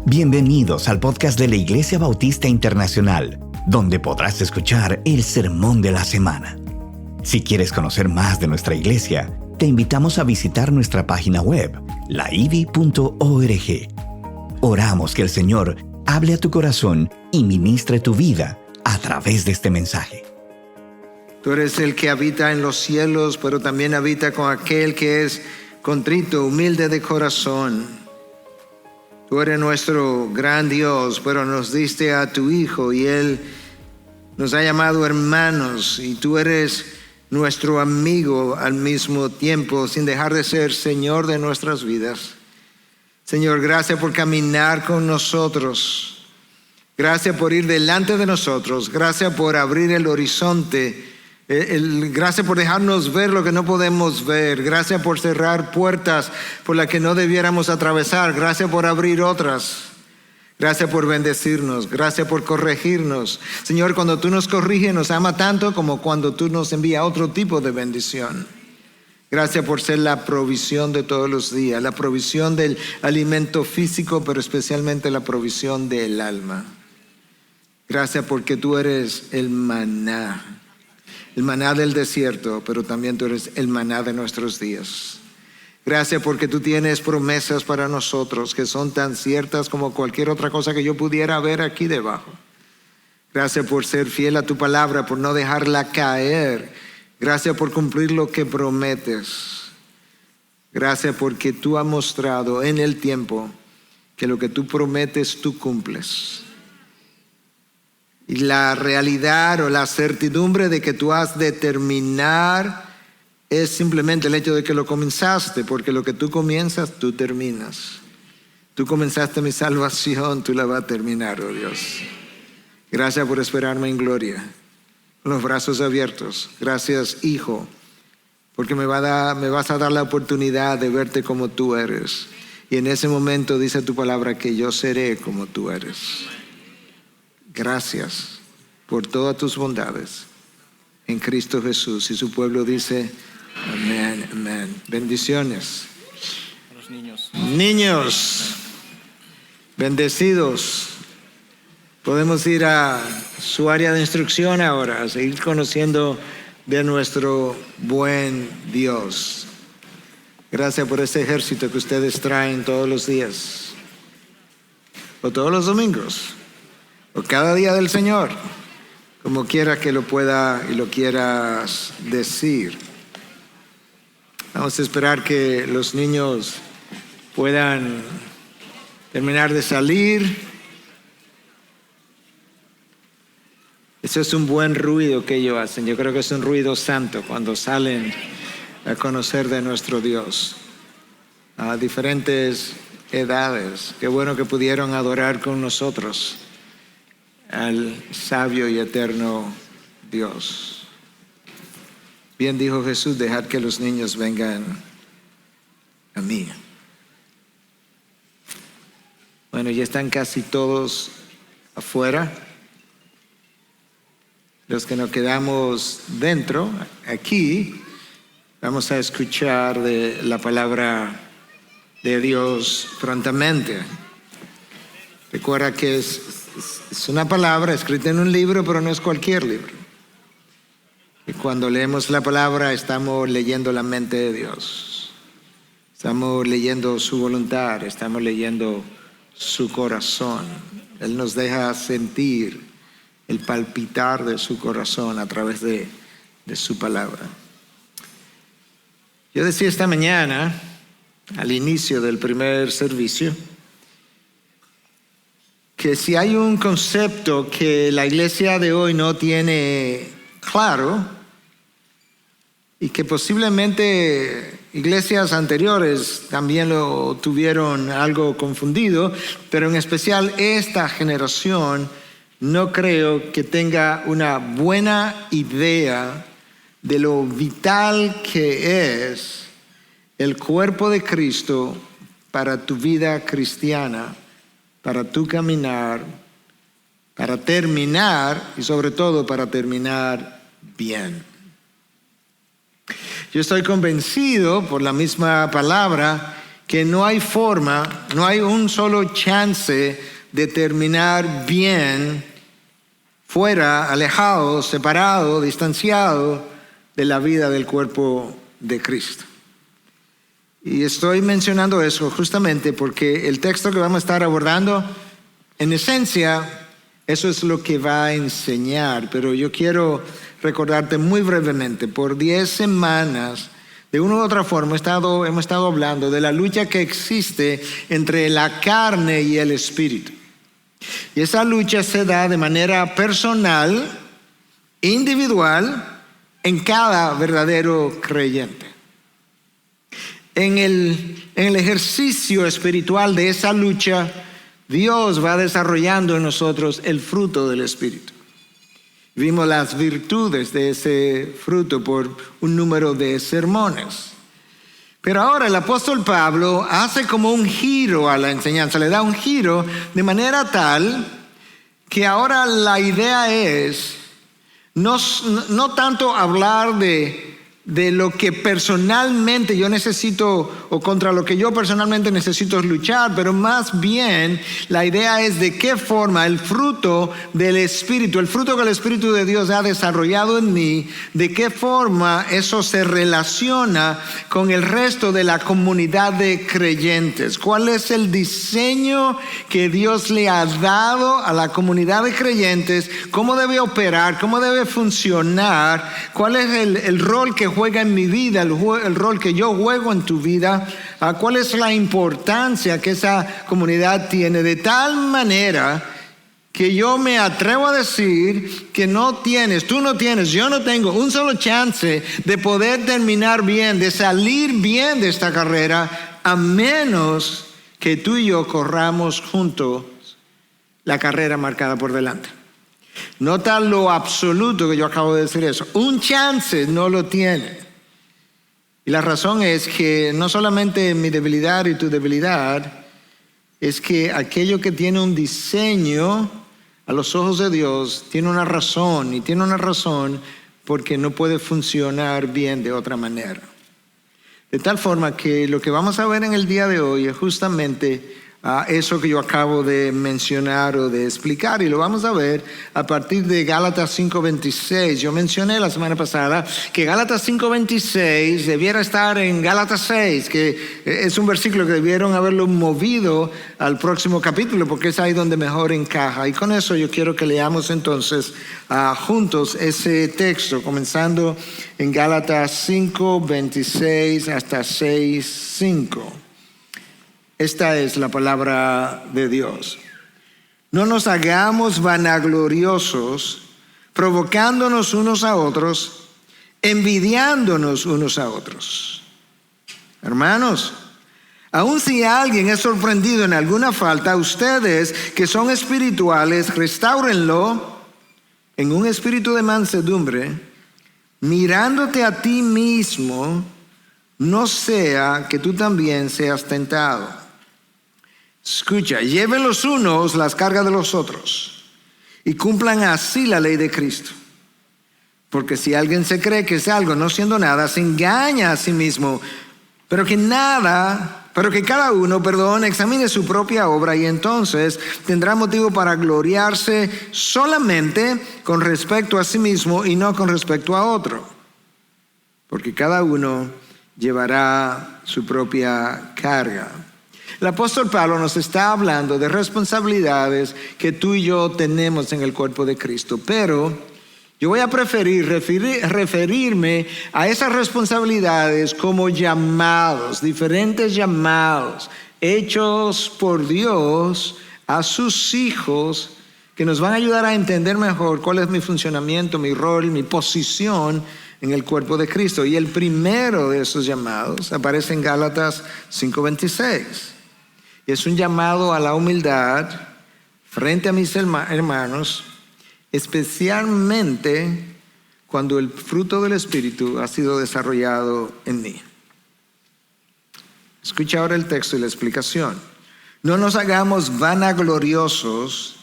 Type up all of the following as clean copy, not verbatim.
Bienvenidos al podcast de la Iglesia Bautista Internacional, donde podrás escuchar el sermón de la semana. Si quieres conocer más de nuestra iglesia, te invitamos a visitar nuestra página web, laivi.org. Oramos que el Señor hable a tu corazón y ministre tu vida a través de este mensaje. Tú eres el que habita en los cielos, pero también habita con aquel que es contrito, humilde de corazón. Tú eres nuestro gran Dios, pero nos diste a tu Hijo y Él nos ha llamado hermanos, y tú eres nuestro amigo al mismo tiempo, sin dejar de ser Señor de nuestras vidas. Señor, gracias por caminar con nosotros. Gracias por ir delante de nosotros. Gracias por abrir el horizonte. Gracias por dejarnos ver lo que no podemos ver. Gracias por cerrar puertas por las que no debiéramos atravesar. Gracias por abrir otras. Gracias por bendecirnos. Gracias por corregirnos. Señor, cuando tú nos corriges, nos ama tanto como cuando tú nos envías otro tipo de bendición. Gracias por ser la provisión de todos los días, la provisión del alimento físico, pero especialmente la provisión del alma. Gracias porque tú eres el maná del desierto, pero también tú eres el maná de nuestros días. Gracias porque tú tienes promesas para nosotros que son tan ciertas como cualquier otra cosa que yo pudiera ver aquí debajo. Gracias por ser fiel a tu palabra, por no dejarla caer. Gracias por cumplir lo que prometes. Gracias porque tú has mostrado en el tiempo que lo que tú prometes, tú cumples. Y la realidad o la certidumbre de que tú has de terminar es simplemente el hecho de que lo comenzaste, porque lo que tú comienzas, tú terminas. Tú comenzaste mi salvación, tú la vas a terminar, oh Dios. Gracias por esperarme en gloria, con los brazos abiertos. Gracias, Hijo, porque me vas a dar la oportunidad de verte como tú eres. Y en ese momento dice tu palabra que yo seré como tú eres. Gracias por todas tus bondades en Cristo Jesús. Y su pueblo dice, amén, amén. Bendiciones. A los niños. Niños, bendecidos. Podemos ir a su área de instrucción ahora, a seguir conociendo de nuestro buen Dios. Gracias por este ejército que ustedes traen todos los días, o todos los domingos, o cada día del Señor, como quiera que lo pueda y lo quieras decir. Vamos a esperar que los niños puedan terminar de salir. Eso es un buen ruido que ellos hacen. Yo creo que es un ruido santo cuando salen a conocer de nuestro Dios. A diferentes edades. Qué bueno que pudieron adorar con nosotros al sabio y eterno Dios. Bien dijo Jesús, dejad que los niños vengan a mí. Bueno, ya están casi todos afuera. Los que nos quedamos dentro, aquí, vamos a escuchar de la palabra de Dios prontamente. Recuerda que es una palabra escrita en un libro, pero no es cualquier libro. Y cuando leemos la palabra, estamos leyendo la mente de Dios. Estamos leyendo su voluntad, estamos leyendo su corazón. Él nos deja sentir el palpitar de su corazón a través de su palabra. Yo decía esta mañana, al inicio del primer servicio, que si hay un concepto que la iglesia de hoy no tiene claro, y que posiblemente iglesias anteriores también lo tuvieron algo confundido, pero en especial esta generación no creo que tenga una buena idea de lo vital que es el cuerpo de Cristo para tu vida cristiana, para tu caminar, para terminar y sobre todo para terminar bien. Yo estoy convencido por la misma palabra que no hay forma, no hay un solo chance de terminar bien fuera, alejado, separado, distanciado de la vida del cuerpo de Cristo. Y estoy mencionando eso justamente porque el texto que vamos a estar abordando, en esencia, eso es lo que va a enseñar. Pero yo quiero recordarte muy brevemente, por 10 semanas, de una u otra forma, hemos estado hablando de la lucha que existe entre la carne y el espíritu. Y esa lucha se da de manera personal, individual, en cada verdadero creyente. En el ejercicio espiritual de esa lucha, Dios va desarrollando en nosotros el fruto del Espíritu. Vimos las virtudes de ese fruto por un número de sermones. Pero ahora el apóstol Pablo hace como un giro a la enseñanza, le da un giro de manera tal que ahora la idea es no tanto hablar de lo que personalmente yo necesito o contra lo que yo personalmente necesito luchar, pero más bien la idea es de qué forma el fruto del Espíritu, el fruto que el Espíritu de Dios ha desarrollado en mí, de qué forma eso se relaciona con el resto de la comunidad de creyentes. ¿Cuál es el diseño que Dios le ha dado a la comunidad de creyentes? ¿Cómo debe operar? ¿Cómo debe funcionar? ¿Cuál es el rol que juega en mi vida, el rol que yo juego en tu vida? ¿Cuál es la importancia que esa comunidad tiene? De tal manera que yo me atrevo a decir que tú no tienes, yo no tengo un solo chance de poder terminar bien, de salir bien de esta carrera, a menos que tú y yo corramos juntos la carrera marcada por delante. Nota lo absoluto que yo acabo de decir eso. Un chance no lo tiene. Y la razón es que no solamente mi debilidad y tu debilidad, es que aquello que tiene un diseño a los ojos de Dios tiene una razón, y tiene una razón porque no puede funcionar bien de otra manera. De tal forma que lo que vamos a ver en el día de hoy es justamente eso que yo acabo de mencionar o de explicar, y lo vamos a ver a partir de Gálatas 5:26. Yo mencioné la semana pasada que Gálatas 5:26 debiera estar en Gálatas 6, que es un versículo que debieron haberlo movido al próximo capítulo porque es ahí donde mejor encaja. Y con eso yo quiero que leamos entonces juntos ese texto, comenzando en Gálatas 5:26 hasta 6:5. Esta es la palabra de Dios. No nos hagamos vanagloriosos, provocándonos unos a otros, envidiándonos unos a otros. Hermanos, aun si alguien es sorprendido en alguna falta, ustedes que son espirituales, restáurenlo en un espíritu de mansedumbre, mirándote a ti mismo, no sea que tú también seas tentado. Escucha, lleven los unos las cargas de los otros y cumplan así la ley de Cristo. Porque si alguien se cree que es algo no siendo nada, se engaña a sí mismo. Pero que cada uno, examine su propia obra, y entonces tendrá motivo para gloriarse solamente con respecto a sí mismo y no con respecto a otro. Porque cada uno llevará su propia carga. El apóstol Pablo nos está hablando de responsabilidades que tú y yo tenemos en el cuerpo de Cristo, pero yo voy a preferir referirme a esas responsabilidades como llamados, diferentes llamados, hechos por Dios a sus hijos, que nos van a ayudar a entender mejor cuál es mi funcionamiento, mi rol, mi posición en el cuerpo de Cristo. Y el primero de esos llamados aparece en Gálatas 5:26. Y es un llamado a la humildad frente a mis hermanos, especialmente cuando el fruto del Espíritu ha sido desarrollado en mí. Escucha ahora el texto y la explicación. No nos hagamos vanagloriosos,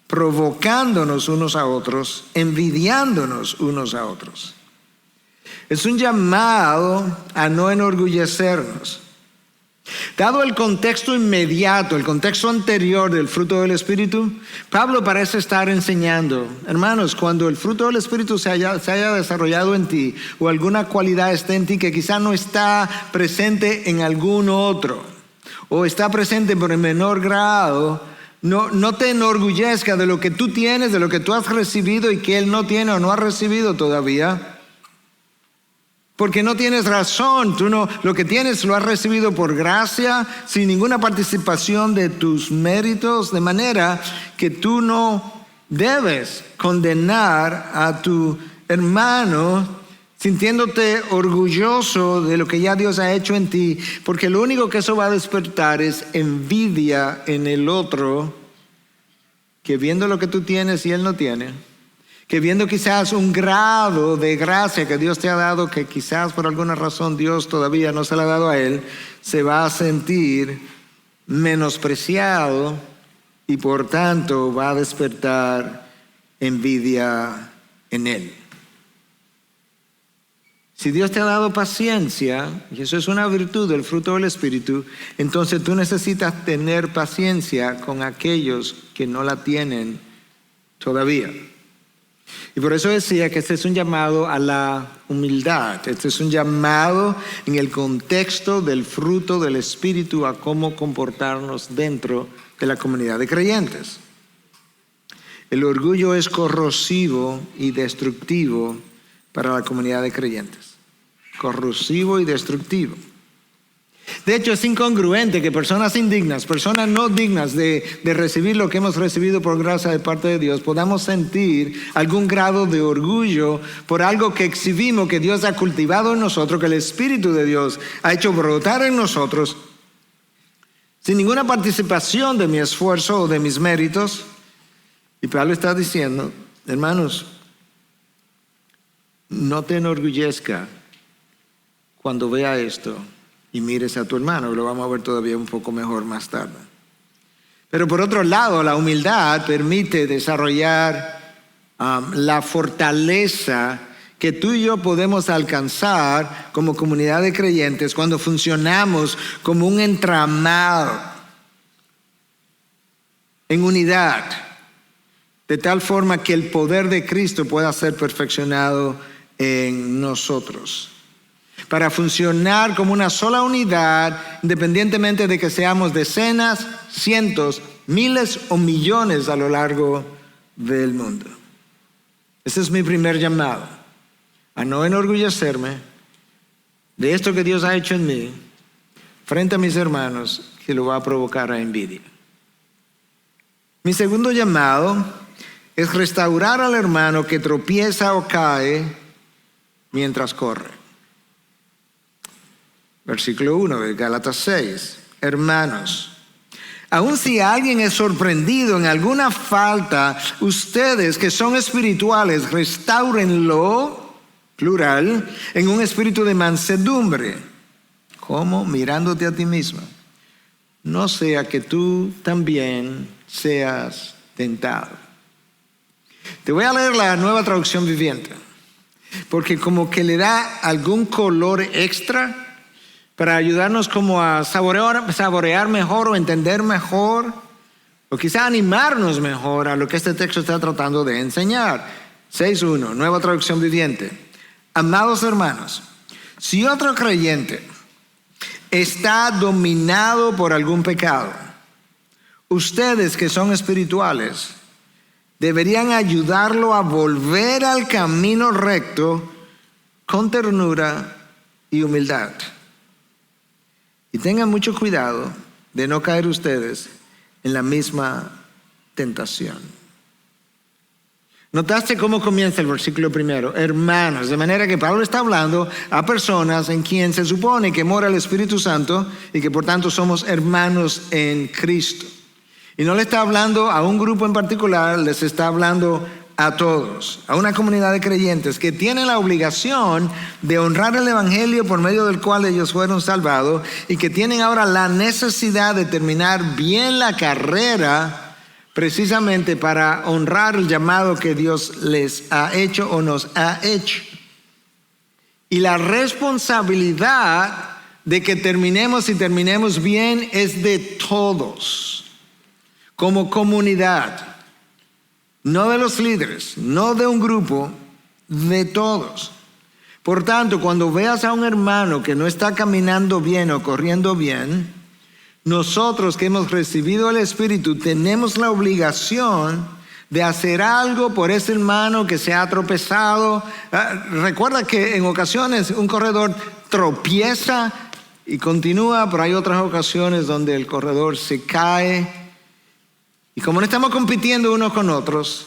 provocándonos unos a otros, envidiándonos unos a otros. Es un llamado a no enorgullecernos. Dado el contexto inmediato, el contexto anterior del fruto del Espíritu, Pablo parece estar enseñando, hermanos, cuando el fruto del Espíritu se haya desarrollado en ti, o alguna cualidad esté en ti que quizá no está presente en algún otro, o está presente pero en menor grado, no te enorgullezca de lo que tú tienes, de lo que tú has recibido y que él no tiene o no ha recibido todavía. Porque no tienes razón, lo que tienes lo has recibido por gracia, sin ninguna participación de tus méritos, de manera que tú no debes condenar a tu hermano sintiéndote orgulloso de lo que ya Dios ha hecho en ti, porque lo único que eso va a despertar es envidia en el otro, que viendo lo que tú tienes y él no tiene, que viendo quizás un grado de gracia que Dios te ha dado, que quizás por alguna razón Dios todavía no se la ha dado a él, se va a sentir menospreciado y por tanto va a despertar envidia en él. Si Dios te ha dado paciencia, y eso es una virtud del fruto del Espíritu, entonces tú necesitas tener paciencia con aquellos que no la tienen todavía. Y por eso decía que este es un llamado a la humildad. Este es un llamado en el contexto del fruto del Espíritu a cómo comportarnos dentro de la comunidad de creyentes. El orgullo es corrosivo y destructivo para la comunidad de creyentes. Corrosivo y destructivo. De hecho, es incongruente que personas indignas, personas no dignas de recibir lo que hemos recibido por gracia de parte de Dios, podamos sentir algún grado de orgullo por algo que exhibimos, que Dios ha cultivado en nosotros, que el Espíritu de Dios ha hecho brotar en nosotros, sin ninguna participación de mi esfuerzo o de mis méritos. Y Pablo está diciendo, hermanos, no te enorgullezca cuando vea esto y mires a tu hermano, lo vamos a ver todavía un poco mejor más tarde. Pero por otro lado, la humildad permite desarrollar la fortaleza que tú y yo podemos alcanzar como comunidad de creyentes cuando funcionamos como un entramado en unidad, de tal forma que el poder de Cristo pueda ser perfeccionado en nosotros. Para funcionar como una sola unidad, independientemente de que seamos decenas, cientos, miles o millones a lo largo del mundo. Ese es mi primer llamado, a no enorgullecerme de esto que Dios ha hecho en mí, frente a mis hermanos, que lo va a provocar a envidia. Mi segundo llamado es restaurar al hermano que tropieza o cae mientras corre. Versículo 1 de Gálatas 6. Hermanos, aun si alguien es sorprendido en alguna falta, ustedes que son espirituales, restáurenlo, plural, en un espíritu de mansedumbre. ¿Cómo? Mirándote a ti mismo. No sea que tú también seas tentado. Te voy a leer la Nueva Traducción Viviente, porque como que le da algún color extra para ayudarnos como a saborear mejor o entender mejor, o quizá animarnos mejor a lo que este texto está tratando de enseñar. 6.1, Nueva Traducción Viviente. Amados hermanos, si otro creyente está dominado por algún pecado, ustedes que son espirituales deberían ayudarlo a volver al camino recto con ternura y humildad. Y tengan mucho cuidado de no caer ustedes en la misma tentación. ¿Notaste cómo comienza el versículo primero? Hermanos, de manera que Pablo está hablando a personas en quien se supone que mora el Espíritu Santo y que por tanto somos hermanos en Cristo. Y no le está hablando a un grupo en particular, les está hablando a todos, a una comunidad de creyentes que tienen la obligación de honrar el Evangelio por medio del cual ellos fueron salvados y que tienen ahora la necesidad de terminar bien la carrera precisamente para honrar el llamado que Dios les ha hecho o nos ha hecho. Y la responsabilidad de que terminemos y terminemos bien es de todos, como comunidad, no de los líderes, no de un grupo, de todos. Por tanto, cuando veas a un hermano que no está caminando bien o corriendo bien, nosotros que hemos recibido el Espíritu tenemos la obligación de hacer algo por ese hermano que se ha tropezado. Recuerda que en ocasiones un corredor tropieza y continúa, pero hay otras ocasiones donde el corredor se cae. Y como no estamos compitiendo unos con otros,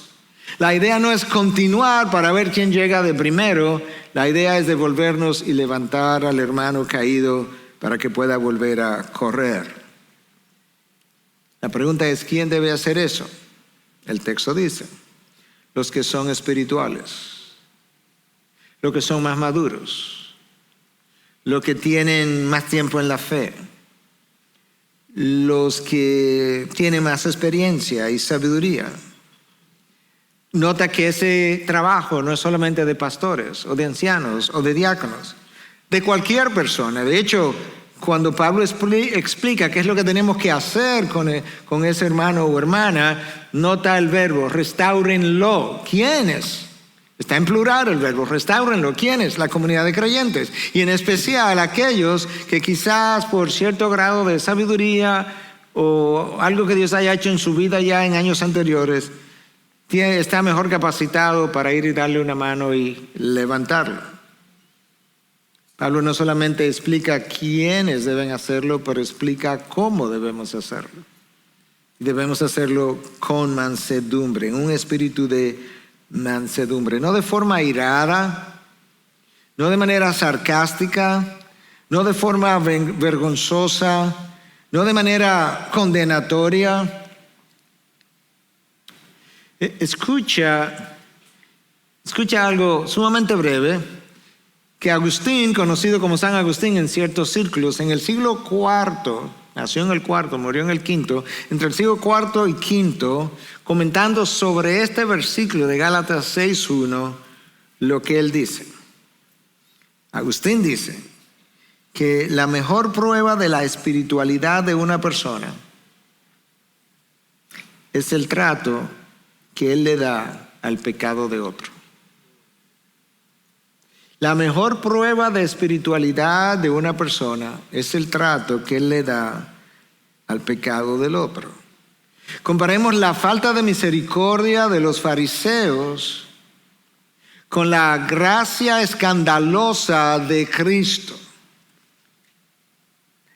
la idea no es continuar para ver quién llega de primero. La idea es devolvernos y levantar al hermano caído para que pueda volver a correr. La pregunta es, ¿quién debe hacer eso? El texto dice, los que son espirituales, los que son más maduros, los que tienen más tiempo en la fe, los que tienen más experiencia y sabiduría. Nota que ese trabajo no es solamente de pastores o de ancianos o de diáconos, de cualquier persona. De hecho, cuando Pablo explica qué es lo que tenemos que hacer con ese hermano o hermana, nota el verbo, restáurenlo. ¿Quiénes? Está en plural el verbo, restáurenlo. ¿Quiénes? La comunidad de creyentes. Y en especial aquellos que quizás por cierto grado de sabiduría o algo que Dios haya hecho en su vida ya en años anteriores, está mejor capacitado para ir y darle una mano y levantarlo. Pablo no solamente explica quiénes deben hacerlo, pero explica cómo debemos hacerlo. Debemos hacerlo con mansedumbre, en un espíritu de mansedumbre, no de forma airada, no de manera sarcástica, no de forma vergonzosa, no de manera condenatoria. Escucha algo sumamente breve que Agustín, conocido como San Agustín en ciertos círculos, en el siglo IV, nació en el IV, murió en el V, entre el siglo IV y V, comentando sobre este versículo de Gálatas 6:1, lo que él dice. Agustín dice que la mejor prueba de la espiritualidad de una persona es el trato que él le da al pecado de otro. La mejor prueba de espiritualidad de una persona es el trato que él le da al pecado del otro. Comparemos la falta de misericordia de los fariseos con la gracia escandalosa de Cristo.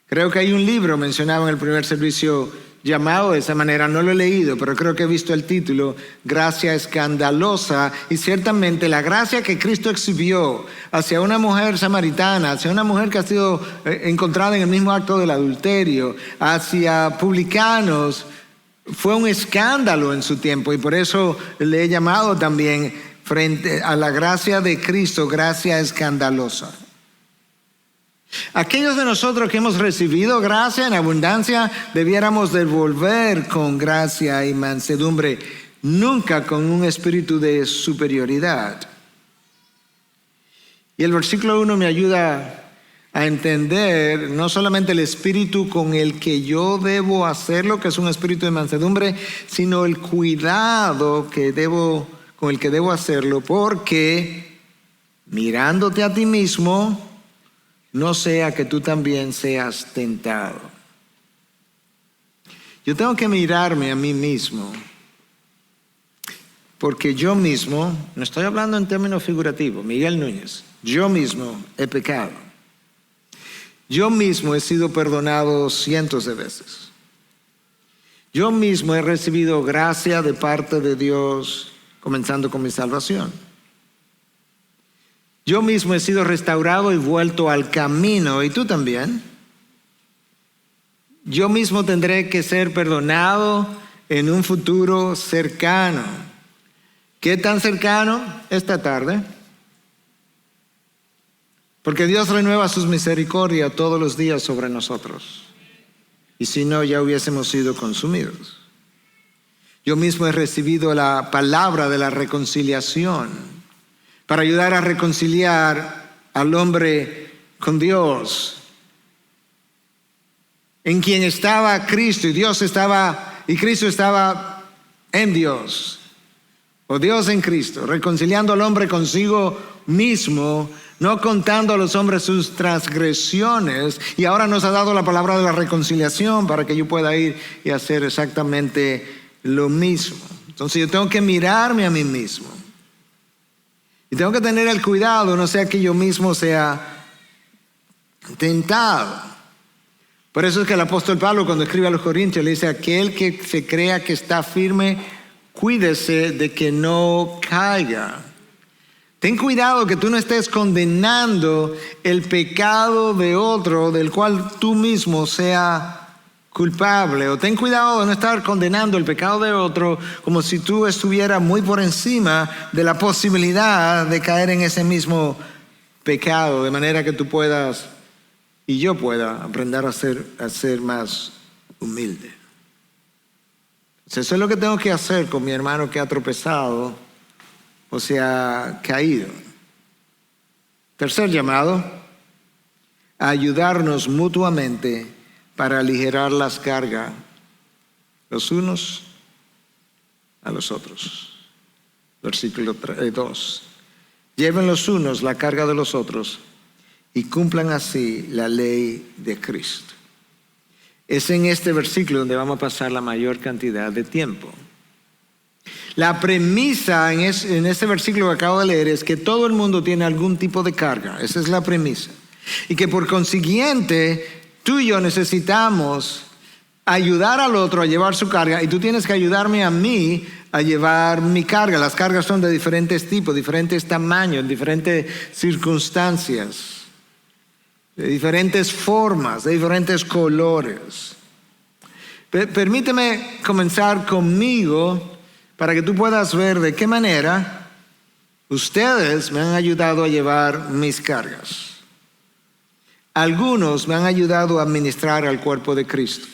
Creo que hay un libro mencionado en el primer servicio llamado de esa manera, no lo he leído, pero creo que he visto el título, Gracia Escandalosa, y ciertamente la gracia que Cristo exhibió hacia una mujer samaritana, hacia una mujer que ha sido encontrada en el mismo acto del adulterio, hacia publicanos, fue un escándalo en su tiempo, y por eso le he llamado también, frente a la gracia de Cristo, gracia escandalosa. Aquellos de nosotros que hemos recibido gracia en abundancia, debiéramos devolver con gracia y mansedumbre, nunca con un espíritu de superioridad. Y el versículo 1 me ayuda a entender no solamente el espíritu con el que yo debo hacerlo, que es un espíritu de mansedumbre, sino el cuidado con el que debo hacerlo, porque mirándote a ti mismo, no sea que tú también seas tentado. Yo tengo que mirarme a mí mismo, porque yo mismo, no estoy hablando en términos figurativos, Miguel Núñez, yo mismo he pecado. Yo mismo he sido perdonado cientos de veces. Yo mismo he recibido gracia de parte de Dios, comenzando con mi salvación. Yo mismo he sido restaurado y vuelto al camino, y tú también. Yo mismo tendré que ser perdonado en un futuro cercano. ¿Qué tan cercano? Esta tarde. Porque Dios renueva sus misericordias todos los días sobre nosotros. Y si no, ya hubiésemos sido consumidos. Yo mismo he recibido la palabra de la reconciliación para ayudar a reconciliar al hombre con Dios. en quien estaba Cristo y Cristo estaba en Dios, o Dios en Cristo, reconciliando al hombre consigo mismo, no contando a los hombres sus transgresiones, y ahora nos ha dado la palabra de la reconciliación para que yo pueda ir y hacer exactamente lo mismo. Entonces yo tengo que mirarme a mí mismo y tengo que tener el cuidado, no sea que yo mismo sea tentado. Por eso es que el apóstol Pablo, cuando escribe a los Corintios, le dice: aquel que se crea que está firme, cuídese de que no caiga. Ten cuidado que tú no estés condenando el pecado de otro del cual tú mismo sea culpable. O ten cuidado de no estar condenando el pecado de otro como si tú estuvieras muy por encima de la posibilidad de caer en ese mismo pecado, de manera que tú puedas y yo pueda aprender a ser más humilde. Entonces, eso es lo que tengo que hacer con mi hermano que ha tropezado o se ha caído. Tercer llamado: a ayudarnos mutuamente para aligerar las cargas los unos a los otros. Versículo 2. Lleven los unos la carga de los otros y cumplan así la ley de Cristo. Es en este versículo donde vamos a pasar la mayor cantidad de tiempo. La premisa en este versículo que acabo de leer es que todo el mundo tiene algún tipo de carga. Esa es la premisa. Y que por consiguiente, tú y yo necesitamos ayudar al otro a llevar su carga, y tú tienes que ayudarme a mí a llevar mi carga. Las cargas son de diferentes tipos, diferentes tamaños, diferentes circunstancias, de diferentes formas, de diferentes colores. Permíteme comenzar conmigo para que tú puedas ver de qué manera ustedes me han ayudado a llevar mis cargas. Algunos me han ayudado a ministrar al cuerpo de Cristo.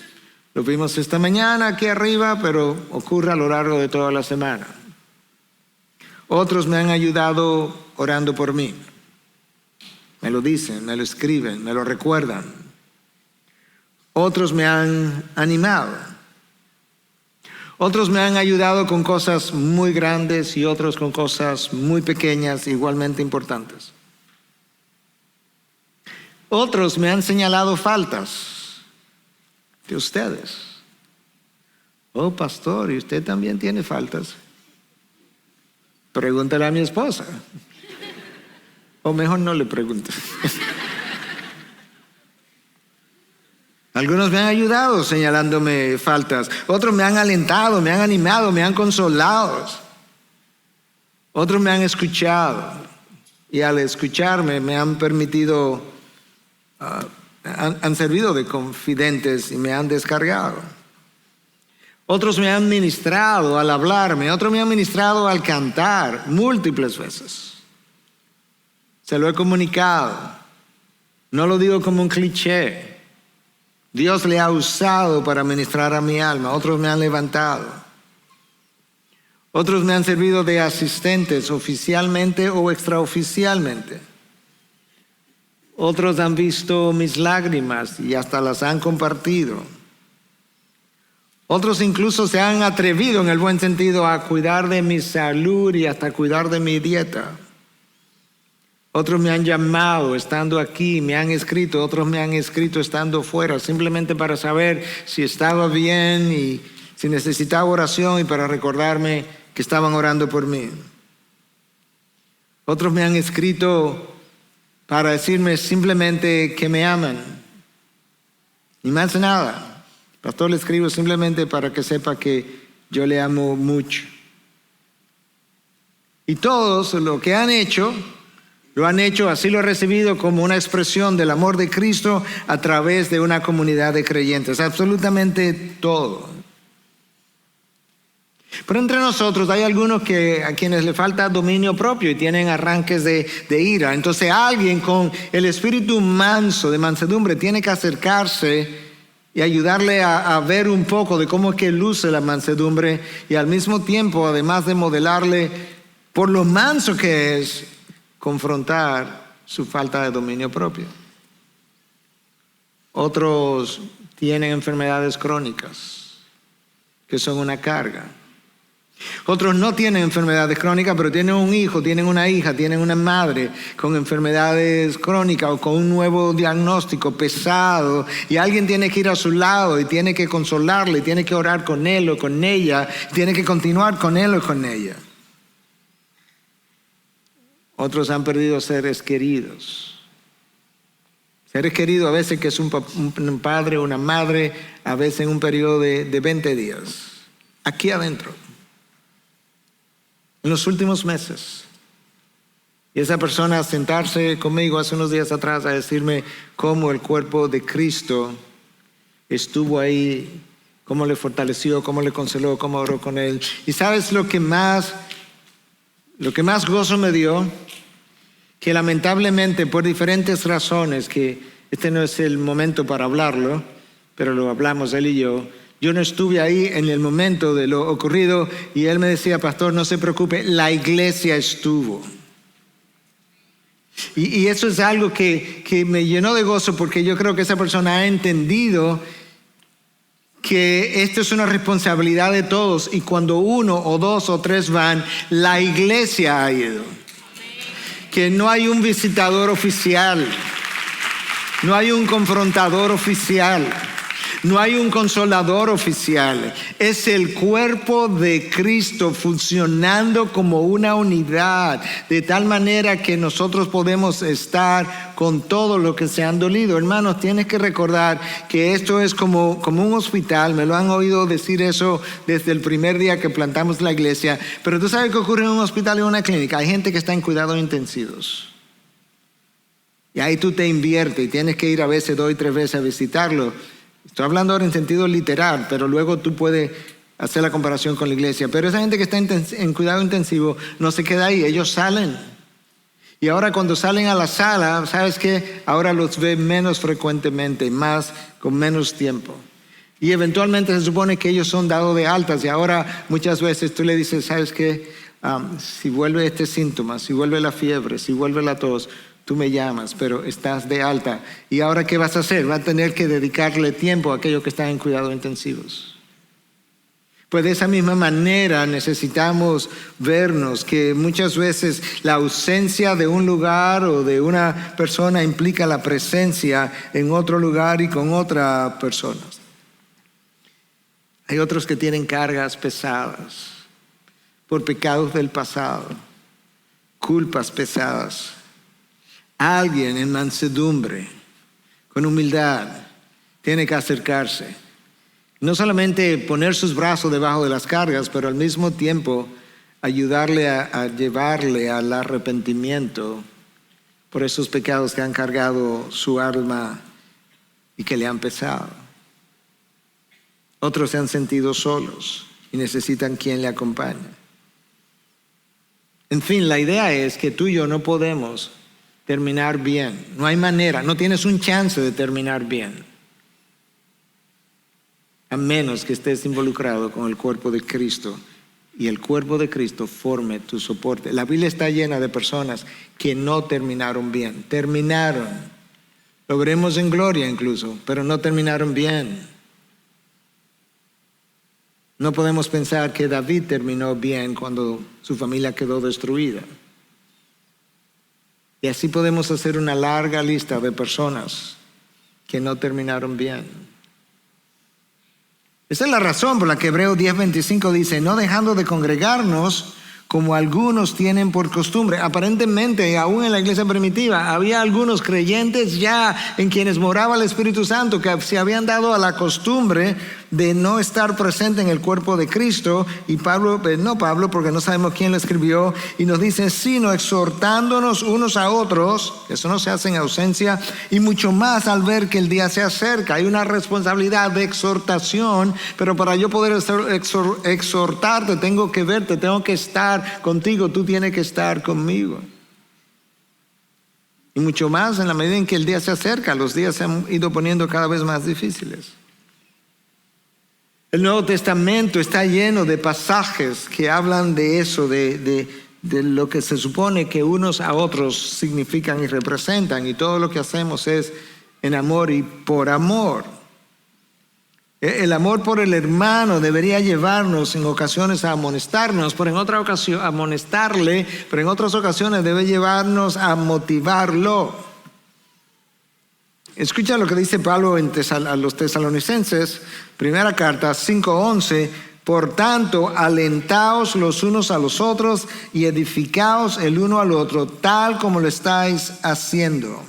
Lo vimos esta mañana aquí arriba, pero ocurre a lo largo de toda la semana. Otros me han ayudado orando por mí. Me lo dicen, me lo escriben, me lo recuerdan. Otros me han animado. Otros me han ayudado con cosas muy grandes y otros con cosas muy pequeñas, igualmente importantes. Otros me han señalado faltas de ustedes. Oh, pastor, ¿y usted también tiene faltas? Pregúntale a mi esposa. O mejor no le preguntes. Algunos me han ayudado señalándome faltas. Otros me han alentado, me han animado, me han consolado. Otros me han escuchado. Y al escucharme me han permitido, han servido de confidentes y me han descargado. Otros me han ministrado al hablarme. Otros me han ministrado al cantar múltiples veces. Se lo he comunicado. No lo digo como un cliché. Dios le ha usado para ministrar a mi alma. Otros me han levantado. Otros me han servido de asistentes oficialmente o extraoficialmente. Otros han visto mis lágrimas y hasta las han compartido. Otros incluso se han atrevido, en el buen sentido, a cuidar de mi salud y hasta cuidar de mi dieta. Otros me han llamado estando aquí, me han escrito. Otros me han escrito estando fuera, simplemente para saber si estaba bien y si necesitaba oración y para recordarme que estaban orando por mí. Otros me han escrito para decirme simplemente que me aman. Y más nada. Pastor, le escribo simplemente para que sepa que yo le amo mucho. Y todos lo que han hecho, lo han hecho, así lo he recibido como una expresión del amor de Cristo a través de una comunidad de creyentes. Absolutamente todo. Pero entre nosotros hay algunos a quienes le falta dominio propio y tienen arranques de ira. Entonces alguien con el espíritu manso, de mansedumbre, tiene que acercarse y ayudarle a ver un poco de cómo es que luce la mansedumbre y al mismo tiempo, además de modelarle por lo manso que es, confrontar su falta de dominio propio. Otros tienen enfermedades crónicas, que son una carga. Otros no tienen enfermedades crónicas, pero tienen un hijo, tienen una hija, tienen una madre con enfermedades crónicas o con un nuevo diagnóstico pesado, y alguien tiene que ir a su lado y tiene que consolarle, tiene que orar con él o con ella, tiene que continuar con él o con ella. Otros han perdido seres queridos. Seres queridos a veces que es un padre o una madre, a veces en un periodo de 20 días. Aquí adentro. En los últimos meses. Y esa persona sentarse conmigo hace unos días atrás a decirme cómo el cuerpo de Cristo estuvo ahí, cómo le fortaleció, cómo le consoló, cómo oró con él. Y ¿sabes lo que más gozo me dio? Que lamentablemente por diferentes razones, que este no es el momento para hablarlo, pero lo hablamos él y yo no estuve ahí en el momento de lo ocurrido, y él me decía: pastor, no se preocupe, la iglesia estuvo. Y eso es algo que me llenó de gozo, porque yo creo que esa persona ha entendido que esto es una responsabilidad de todos, y cuando 1 o 2 o 3 van, la iglesia ha ido. Que no hay un visitador oficial, no hay un confrontador oficial, no hay un consolador oficial. Es el cuerpo de Cristo funcionando como una unidad, de tal manera que nosotros podemos estar con todo lo que se han dolido. Hermanos, tienes que recordar que esto es como un hospital. Me lo han oído decir eso desde el primer día que plantamos la iglesia. Pero tú sabes qué ocurre en un hospital y en una clínica. Hay gente que está en cuidados intensivos. Y ahí tú te inviertes y tienes que ir a veces 2 y 3 veces a visitarlo. Estoy hablando ahora en sentido literal, pero luego tú puedes hacer la comparación con la iglesia. Pero esa gente que está en cuidado intensivo no se queda ahí, ellos salen. Y ahora cuando salen a la sala, ¿sabes qué? Ahora los ve menos frecuentemente, con menos tiempo. Y eventualmente se supone que ellos son dados de altas, y ahora muchas veces tú le dices: ¿sabes qué? Si vuelve este síntoma, si vuelve la fiebre, si vuelve la tos, tú me llamas, pero estás de alta. ¿Y ahora qué vas a hacer? Vas a tener que dedicarle tiempo a aquellos que están en cuidados intensivos. Pues de esa misma manera necesitamos vernos, que muchas veces la ausencia de un lugar o de una persona implica la presencia en otro lugar y con otra persona. Hay otros que tienen cargas pesadas por pecados del pasado, culpas pesadas. Alguien en mansedumbre, con humildad, tiene que acercarse. No solamente poner sus brazos debajo de las cargas, pero al mismo tiempo ayudarle a llevarle al arrepentimiento por esos pecados que han cargado su alma y que le han pesado. Otros se han sentido solos y necesitan quien le acompañe. En fin, la idea es que tú y yo no podemos terminar bien. No hay manera, no tienes un chance de terminar bien, a menos que estés involucrado con el cuerpo de Cristo y el cuerpo de Cristo forme tu soporte. La Biblia está llena de personas que no terminaron bien. Terminaron, lo veremos en gloria incluso, pero no terminaron bien. No podemos pensar que David terminó bien cuando su familia quedó destruida. Y así podemos hacer una larga lista de personas que no terminaron bien. Esa es la razón por la que Hebreos 10:25 dice: no dejando de congregarnos como algunos tienen por costumbre. Aparentemente, aún en la iglesia primitiva, había algunos creyentes ya en quienes moraba el Espíritu Santo que se habían dado a la costumbre de no estar presente en el cuerpo de Cristo. Y Pablo, porque no sabemos quién lo escribió, y nos dice: sino exhortándonos unos a otros. Eso no se hace en ausencia, y mucho más al ver que el día se acerca. Hay una responsabilidad de exhortación, pero para yo poder exhortarte, tengo que verte, tengo que estar contigo, tú tienes que estar conmigo. Y mucho más en la medida en que el día se acerca. Los días se han ido poniendo cada vez más difíciles. El Nuevo Testamento está lleno de pasajes que hablan de eso, de lo que se supone que unos a otros significan y representan, y todo lo que hacemos es en amor y por amor. El amor por el hermano debería llevarnos en ocasiones a amonestarnos, pero en otra ocasión, a amonestarle, pero en otras ocasiones debe llevarnos a motivarlo. Escucha lo que dice Pablo a los tesalonicenses, primera carta 5:11. Por tanto, alentaos los unos a los otros y edificaos el uno al otro, tal como lo estáis haciendo.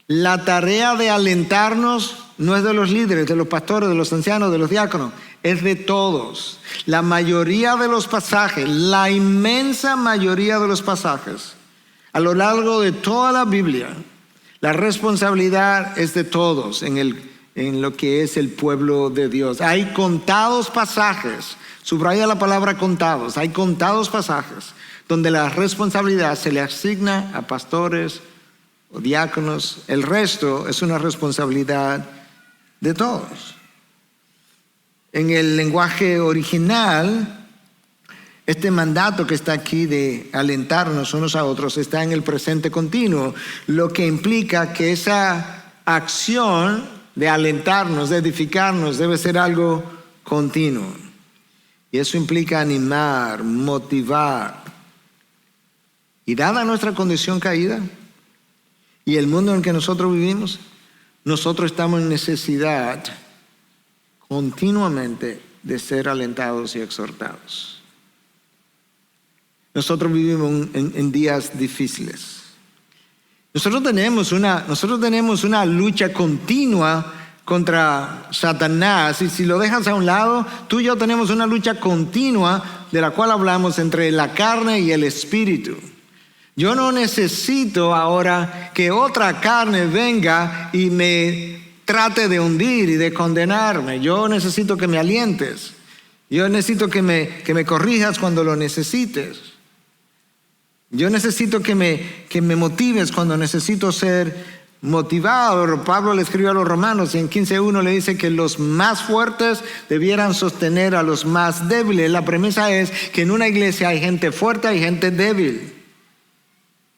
La tarea de alentarnos no es de los líderes, de los pastores, de los ancianos, de los diáconos, es de todos. La mayoría de los pasajes, la inmensa mayoría de los pasajes, a lo largo de toda la Biblia, la responsabilidad es de todos en lo que es el pueblo de Dios. Hay contados pasajes, subraya la palabra contados, hay contados pasajes donde la responsabilidad se le asigna a pastores o diáconos. El resto es una responsabilidad de todos. En el lenguaje original, este mandato que está aquí de alentarnos unos a otros está en el presente continuo, lo que implica que esa acción de alentarnos, de edificarnos, debe ser algo continuo. Y eso implica animar, motivar. Y dada nuestra condición caída y el mundo en que nosotros vivimos, nosotros estamos en necesidad continuamente de ser alentados y exhortados. Nosotros vivimos en días difíciles. Nosotros tenemos una lucha continua contra Satanás, y si lo dejas a un lado, tú y yo tenemos una lucha continua de la cual hablamos entre la carne y el espíritu. Yo no necesito ahora que otra carne venga y me trate de hundir y de condenarme. Yo necesito que me alientes. Yo necesito que me corrijas cuando lo necesites. Yo necesito que me motives cuando necesito ser motivado. Pablo le escribió a los romanos y en 15:1 le dice que los más fuertes debieran sostener a los más débiles. La premisa es que en una iglesia hay gente fuerte y gente débil,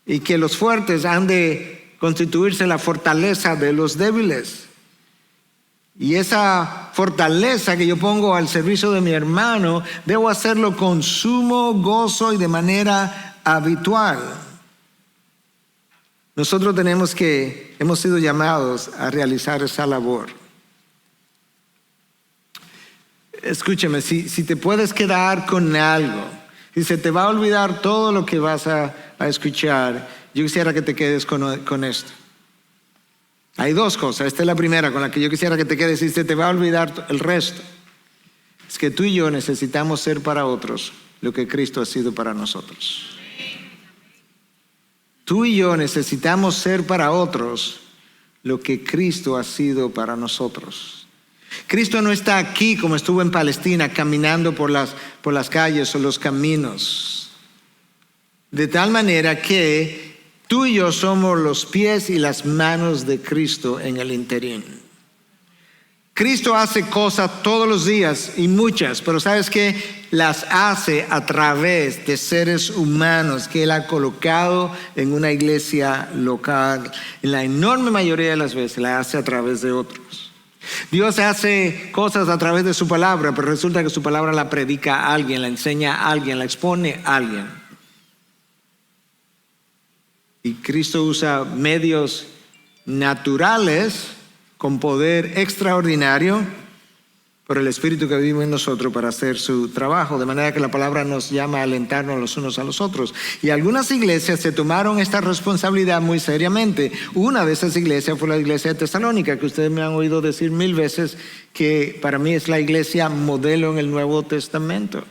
y que los fuertes han de constituirse la fortaleza de los débiles. Y esa fortaleza que yo pongo al servicio de mi hermano, debo hacerlo con sumo gozo y de manera habitual. Nosotros hemos sido llamados a realizar esa labor. Escúcheme, si te puedes quedar con algo, si se te va a olvidar todo lo que vas a escuchar, yo quisiera que te quedes con esto. Hay dos cosas. Esta es la primera con la que yo quisiera que te quedes y se te va a olvidar el resto. Es que tú y yo necesitamos ser para otros lo que Cristo ha sido para nosotros. Tú y yo necesitamos ser para otros lo que Cristo ha sido para nosotros. Cristo no está aquí como estuvo en Palestina, caminando por las calles o los caminos. De tal manera que tú y yo somos los pies y las manos de Cristo en el interín. Cristo hace cosas todos los días y muchas, pero ¿sabes qué? Las hace a través de seres humanos que Él ha colocado en una iglesia local. En la enorme mayoría de las veces la hace a través de otros. Dios hace cosas a través de su palabra, pero resulta que su palabra la predica a alguien, la enseña a alguien, la expone a alguien. Y Cristo usa medios naturales con poder extraordinario por el Espíritu que vive en nosotros para hacer su trabajo, de manera que la palabra nos llama a alentarnos los unos a los otros. Y algunas iglesias se tomaron esta responsabilidad muy seriamente. Una de esas iglesias fue la iglesia de Tesalónica, que ustedes me han oído decir 1000 veces que para mí es la iglesia modelo en el Nuevo Testamento.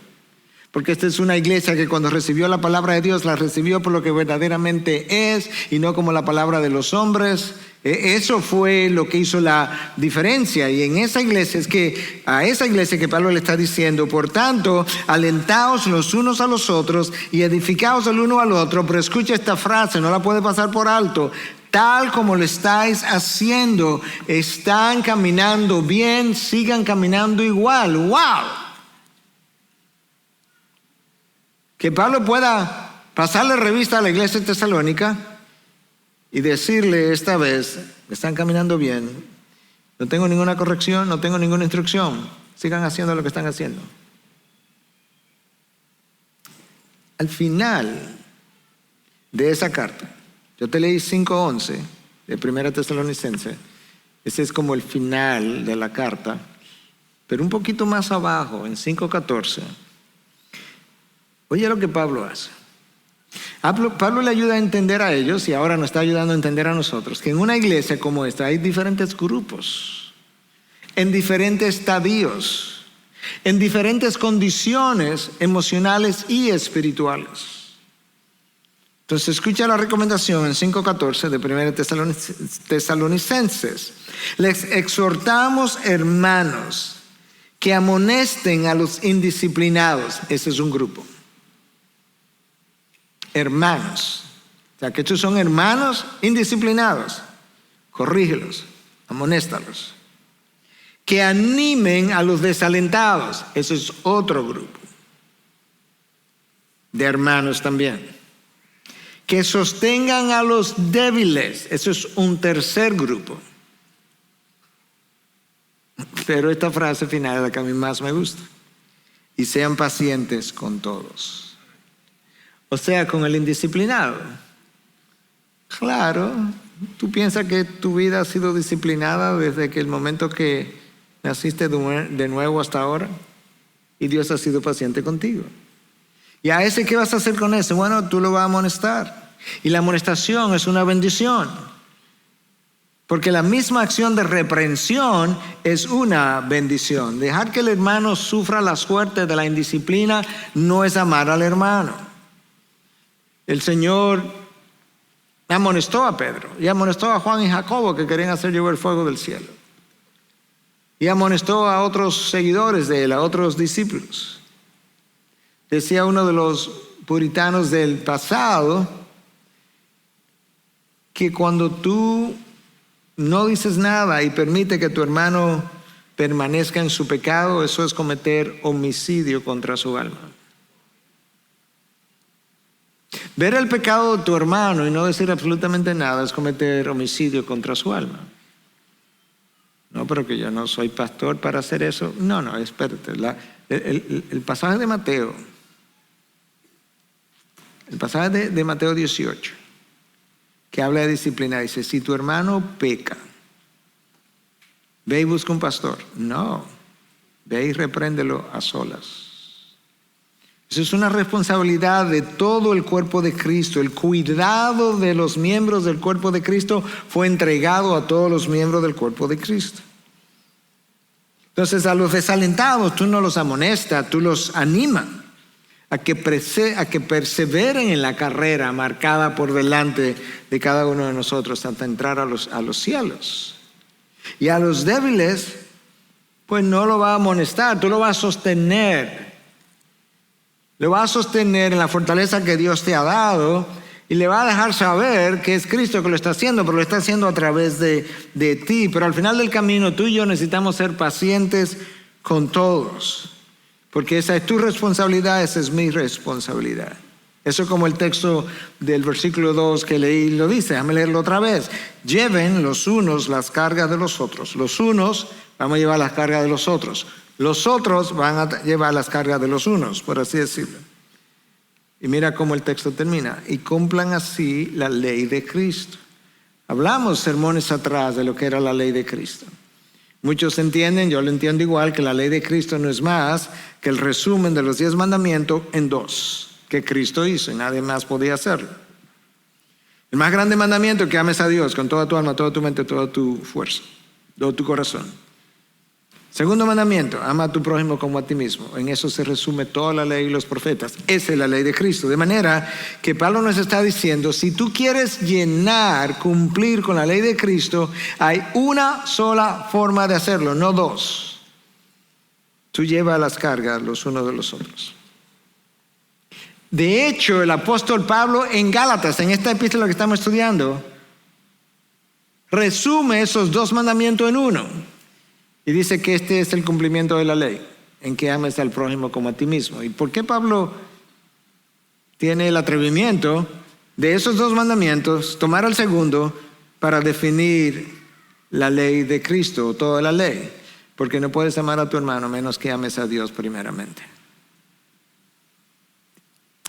Porque esta es una iglesia que cuando recibió la palabra de Dios, la recibió por lo que verdaderamente es y no como la palabra de los hombres. Eso fue lo que hizo la diferencia. Y en esa iglesia a esa iglesia que Pablo le está diciendo, por tanto, alentaos los unos a los otros y edificaos el uno al otro. Pero escucha esta frase, no la puede pasar por alto. Tal como lo estáis haciendo, están caminando bien, sigan caminando igual. ¡Wow! Que Pablo pueda pasarle revista a la iglesia de Tesalónica y decirle esta vez, están caminando bien No tengo ninguna corrección, no tengo ninguna instrucción. Sigan haciendo lo que están haciendo. Al final de esa carta, yo te leí 5:11 de 1 Tesalonicenses. Ese es como el final de la carta. Pero un poquito más abajo, en 5:14, oye lo que Pablo hace. Pablo le ayuda a entender a ellos y ahora nos está ayudando a entender a nosotros que en una iglesia como esta hay diferentes grupos, en diferentes estadios, en diferentes condiciones emocionales y espirituales. Entonces escucha la recomendación en 5:14 de 1 Tesalonicenses. Les exhortamos, hermanos, que amonesten a los indisciplinados. Ese es un grupo. Hermanos. O sea, que estos son hermanos indisciplinados. Corrígelos, amonéstalos. Que animen a los desalentados. Eso es otro grupo de hermanos también. Que sostengan a los débiles. Eso es un tercer grupo. Pero esta frase final es la que a mí más me gusta. Y sean pacientes con todos. O sea, con el indisciplinado. Claro, tú piensas que tu vida ha sido disciplinada desde que el momento que naciste de nuevo hasta ahora. Y Dios ha sido paciente contigo. ¿Y a ese qué vas a hacer con ese? Bueno, tú lo vas a amonestar. Y la amonestación es una bendición. Porque la misma acción de reprensión es una bendición. Dejar que el hermano sufra la suerte de la indisciplina no es amar al hermano. El Señor amonestó a Pedro y amonestó a Juan y Jacobo que querían hacer llover fuego del cielo. Y amonestó a otros seguidores de él, a otros discípulos. Decía uno de los puritanos del pasado que cuando tú no dices nada y permite que tu hermano permanezca en su pecado, eso es cometer homicidio contra su alma. Ver el pecado de tu hermano y no decir absolutamente nada es cometer homicidio contra su alma. No, pero que yo no soy pastor para hacer eso. No, espérate. El pasaje de Mateo, el pasaje de Mateo 18, que habla de disciplina, dice, si tu hermano peca, ve y busca un pastor. No, ve y repréndelo a solas. Eso es una responsabilidad de todo el cuerpo de Cristo. El cuidado de los miembros del cuerpo de Cristo fue entregado a todos los miembros del cuerpo de Cristo. Entonces a los desalentados tú no los amonestas, tú los animas a que perseveren en la carrera marcada por delante de cada uno de nosotros hasta entrar a los cielos. Y a los débiles, pues no lo va a amonestar, tú lo vas a sostener. Lo va a sostener en la fortaleza que Dios te ha dado y le va a dejar saber que es Cristo que lo está haciendo, pero lo está haciendo a través de ti. Pero al final del camino tú y yo necesitamos ser pacientes con todos, porque esa es tu responsabilidad, esa es mi responsabilidad. Eso como el texto del versículo 2 que leí lo dice, déjame leerlo otra vez. Lleven los unos las cargas de los otros. Los unos vamos a llevar las cargas de los otros. Los otros van a llevar las cargas de los unos, por así decirlo. Y mira cómo el texto termina. Y cumplan así la ley de Cristo. Hablamos sermones atrás de lo que era la ley de Cristo. Muchos entienden, yo lo entiendo igual, que la ley de Cristo no es más que el resumen de los 10 mandamientos en 2 que Cristo hizo y nadie más podía hacerlo. El más grande mandamiento es que ames a Dios con toda tu alma, toda tu mente, toda tu fuerza, todo tu corazón. Segundo mandamiento, ama a tu prójimo como a ti mismo. En eso se resume toda la ley y los profetas. Esa es la ley de Cristo. De manera que Pablo nos está diciendo, si tú quieres cumplir con la ley de Cristo, hay una sola forma de hacerlo, no 2. Tú llevas las cargas los unos de los otros. De hecho, el apóstol Pablo en Gálatas, en esta epístola que estamos estudiando, resume esos 2 mandamientos en uno. Y dice que este es el cumplimiento de la ley, en que ames al prójimo como a ti mismo. ¿Y por qué Pablo tiene el atrevimiento de esos 2 mandamientos, tomar el segundo para definir la ley de Cristo, o toda la ley, porque no puedes amar a tu hermano menos que ames a Dios primeramente.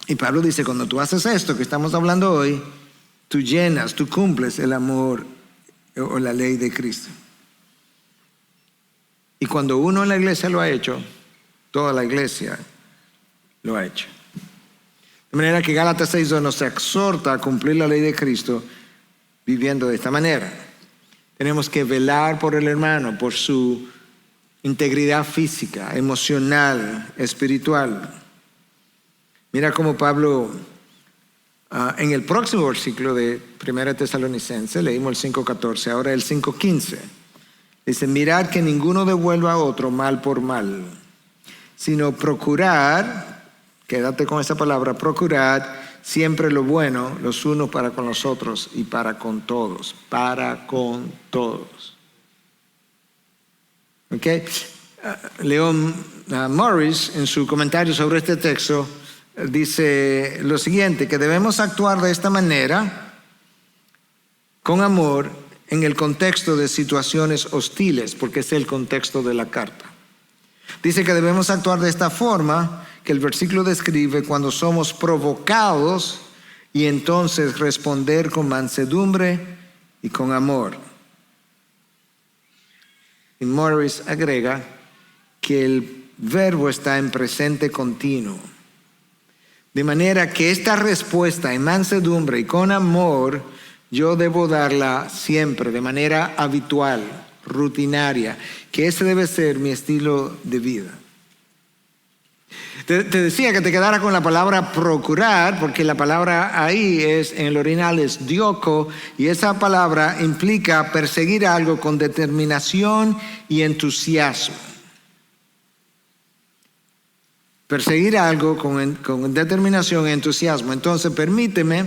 Y Pablo dice, cuando tú haces esto que estamos hablando hoy, tú llenas, tú cumples el amor o la ley de Cristo. Y cuando uno en la iglesia lo ha hecho, toda la iglesia lo ha hecho. De manera que Gálatas 6:2 nos exhorta a cumplir la ley de Cristo viviendo de esta manera. Tenemos que velar por el hermano, por su integridad física, emocional, espiritual. Mira cómo Pablo, en el próximo versículo de 1 Tesalonicenses, leímos el 5:14, ahora el 5:15. Dice, mirad que ninguno devuelva a otro mal por mal, sino procurar, quédate con esa palabra, procurad siempre lo bueno los unos para con los otros y para con todos. Para con todos. ¿Ok? Leon Morris, en su comentario sobre este texto, dice lo siguiente, que debemos actuar de esta manera, con amor, en el contexto de situaciones hostiles, porque es el contexto de la carta. Dice que debemos actuar de esta forma que el versículo describe cuando somos provocados y entonces responder con mansedumbre y con amor. Y Morris agrega que el verbo está en presente continuo. De manera que esta respuesta en mansedumbre y con amor, yo debo darla siempre, de manera habitual, rutinaria, que ese debe ser mi estilo de vida. Te decía que te quedara con la palabra procurar, porque la palabra ahí en el original es dioko, y esa palabra implica perseguir algo con determinación y entusiasmo. Perseguir algo con determinación y entusiasmo. Entonces, permíteme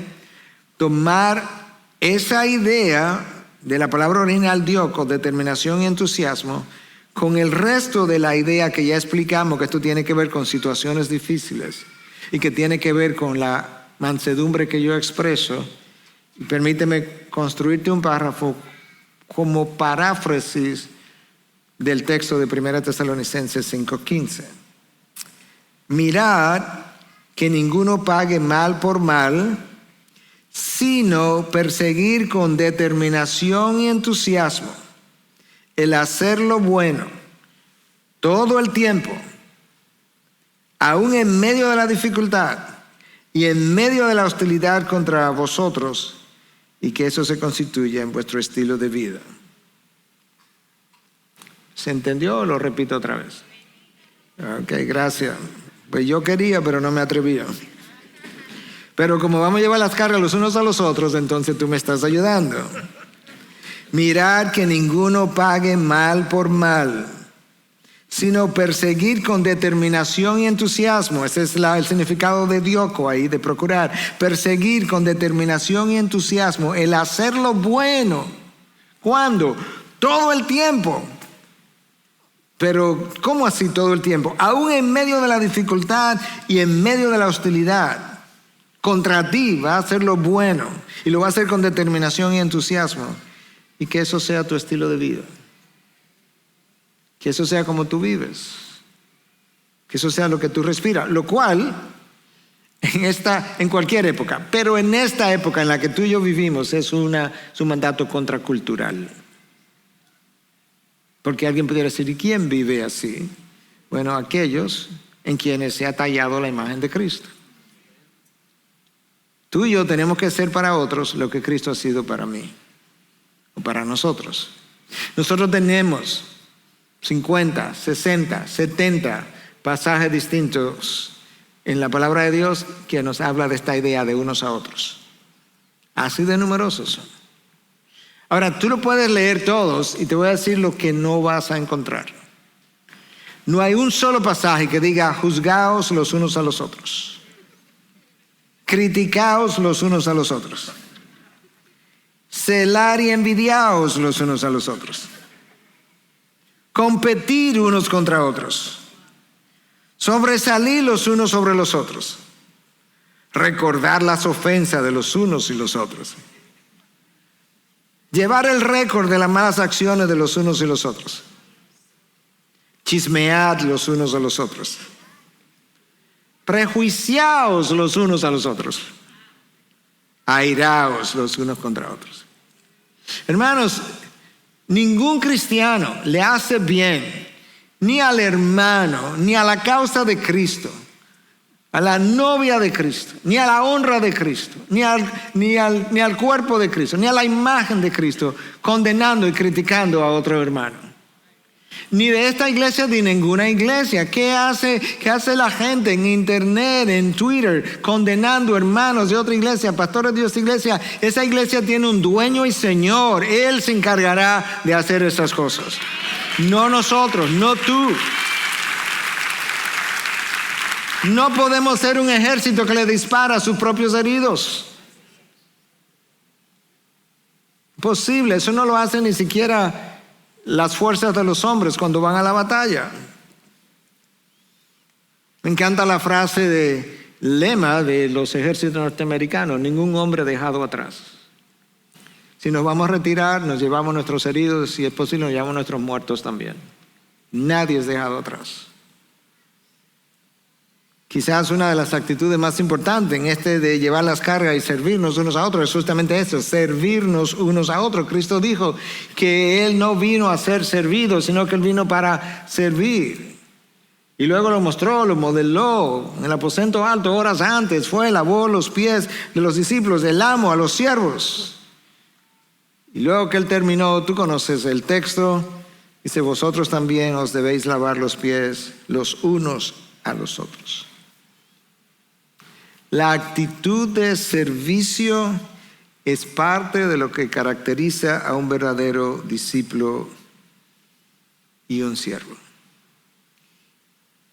tomar esa idea de la palabra original dioko, determinación y entusiasmo, con el resto de la idea que ya explicamos, que esto tiene que ver con situaciones difíciles y que tiene que ver con la mansedumbre que yo expreso. Y permíteme construirte un párrafo como paráfrasis del texto de 1 Tesalonicenses 5:15. Mirad que ninguno pague mal por mal, sino perseguir con determinación y entusiasmo el hacer lo bueno todo el tiempo, aún en medio de la dificultad y en medio de la hostilidad contra vosotros, y que eso se constituya en vuestro estilo de vida. ¿Se entendió o lo repito otra vez? Ok, gracias. Pues yo quería, pero no me atrevía. Pero como vamos a llevar las cargas los unos a los otros, entonces tú me estás ayudando. Mirad que ninguno pague mal por mal, sino perseguir con determinación y entusiasmo. Ese es el significado de dioko ahí, de procurar. Perseguir con determinación y entusiasmo el hacer lo bueno. ¿Cuándo? Todo el tiempo. Pero, ¿cómo así todo el tiempo? Aún en medio de la dificultad y en medio de la hostilidad. Contra ti va a hacer lo bueno y lo va a hacer con determinación y entusiasmo. Y que eso sea tu estilo de vida. Que eso sea como tú vives. Que eso sea lo que tú respiras. Lo cual, en cualquier época, pero en esta época en la que tú y yo vivimos, es un mandato contracultural. Porque alguien pudiera decir, ¿y quién vive así? Bueno, aquellos en quienes se ha tallado la imagen de Cristo. Tú y yo tenemos que ser para otros lo que Cristo ha sido para mí. O para nosotros. Nosotros tenemos 50, 60, 70 pasajes distintos en la palabra de Dios que nos habla de esta idea de unos a otros. Así de numerosos son. Ahora, tú lo puedes leer todos y te voy a decir lo que no vas a encontrar. No hay un solo pasaje que diga juzgaos los unos a los otros. Criticaos los unos a los otros. Celar y envidiaos los unos a los otros. Competir unos contra otros. Sobresalir los unos sobre los otros. Recordar las ofensas de los unos y los otros. Llevar el récord de las malas acciones de los unos y los otros. Chismead los unos a los otros. Prejuiciaos los unos a los otros. Airaos los unos contra otros. Hermanos, ningún cristiano le hace bien ni al hermano, ni a la causa de Cristo, a la novia de Cristo, ni a la honra de Cristo, ni al cuerpo de Cristo, ni a la imagen de Cristo, condenando y criticando a otro hermano. Ni de esta iglesia ni ninguna iglesia. ¿Qué hace la gente en internet, en Twitter, condenando hermanos de otra iglesia, pastores de otra iglesia? Esa iglesia tiene un dueño y señor. Él se encargará de hacer esas cosas. No nosotros, no tú. No podemos ser un ejército que le dispara a sus propios heridos. Imposible, eso no lo hace ni siquiera las fuerzas de los hombres cuando van a la batalla. Me encanta la frase de lema de los ejércitos norteamericanos: ningún hombre dejado atrás. Si nos vamos a retirar, nos llevamos nuestros heridos, si es posible nos llevamos nuestros muertos también. Nadie es dejado atrás. Quizás una de las actitudes más importantes en de llevar las cargas y servirnos unos a otros es justamente eso, servirnos unos a otros. Cristo dijo que Él no vino a ser servido, sino que Él vino para servir. Y luego lo mostró, lo modeló en el aposento alto horas antes. Fue, lavó los pies de los discípulos, del amo a los siervos. Y luego que Él terminó, tú conoces el texto, dice: vosotros también os debéis lavar los pies los unos a los otros. La actitud de servicio es parte de lo que caracteriza a un verdadero discípulo y un siervo.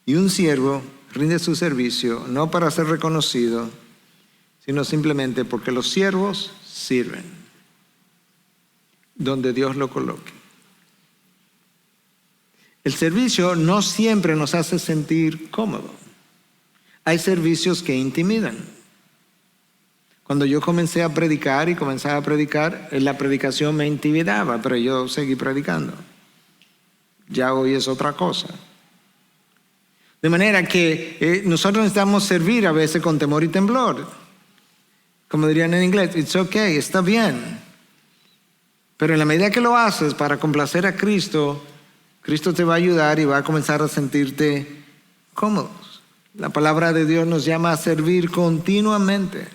Y un siervo rinde su servicio no para ser reconocido, sino simplemente porque los siervos sirven donde Dios lo coloque. El servicio no siempre nos hace sentir cómodo. Hay servicios que intimidan. Cuando yo comencé a predicar y comenzaba a predicar, la predicación me intimidaba, pero yo seguí predicando. Ya hoy es otra cosa. De manera que nosotros necesitamos servir a veces con temor y temblor. Como dirían en inglés, it's okay, está bien. Pero en la medida que lo haces para complacer a Cristo, Cristo te va a ayudar y va a comenzar a sentirte cómodo. La palabra de Dios nos llama a servir continuamente.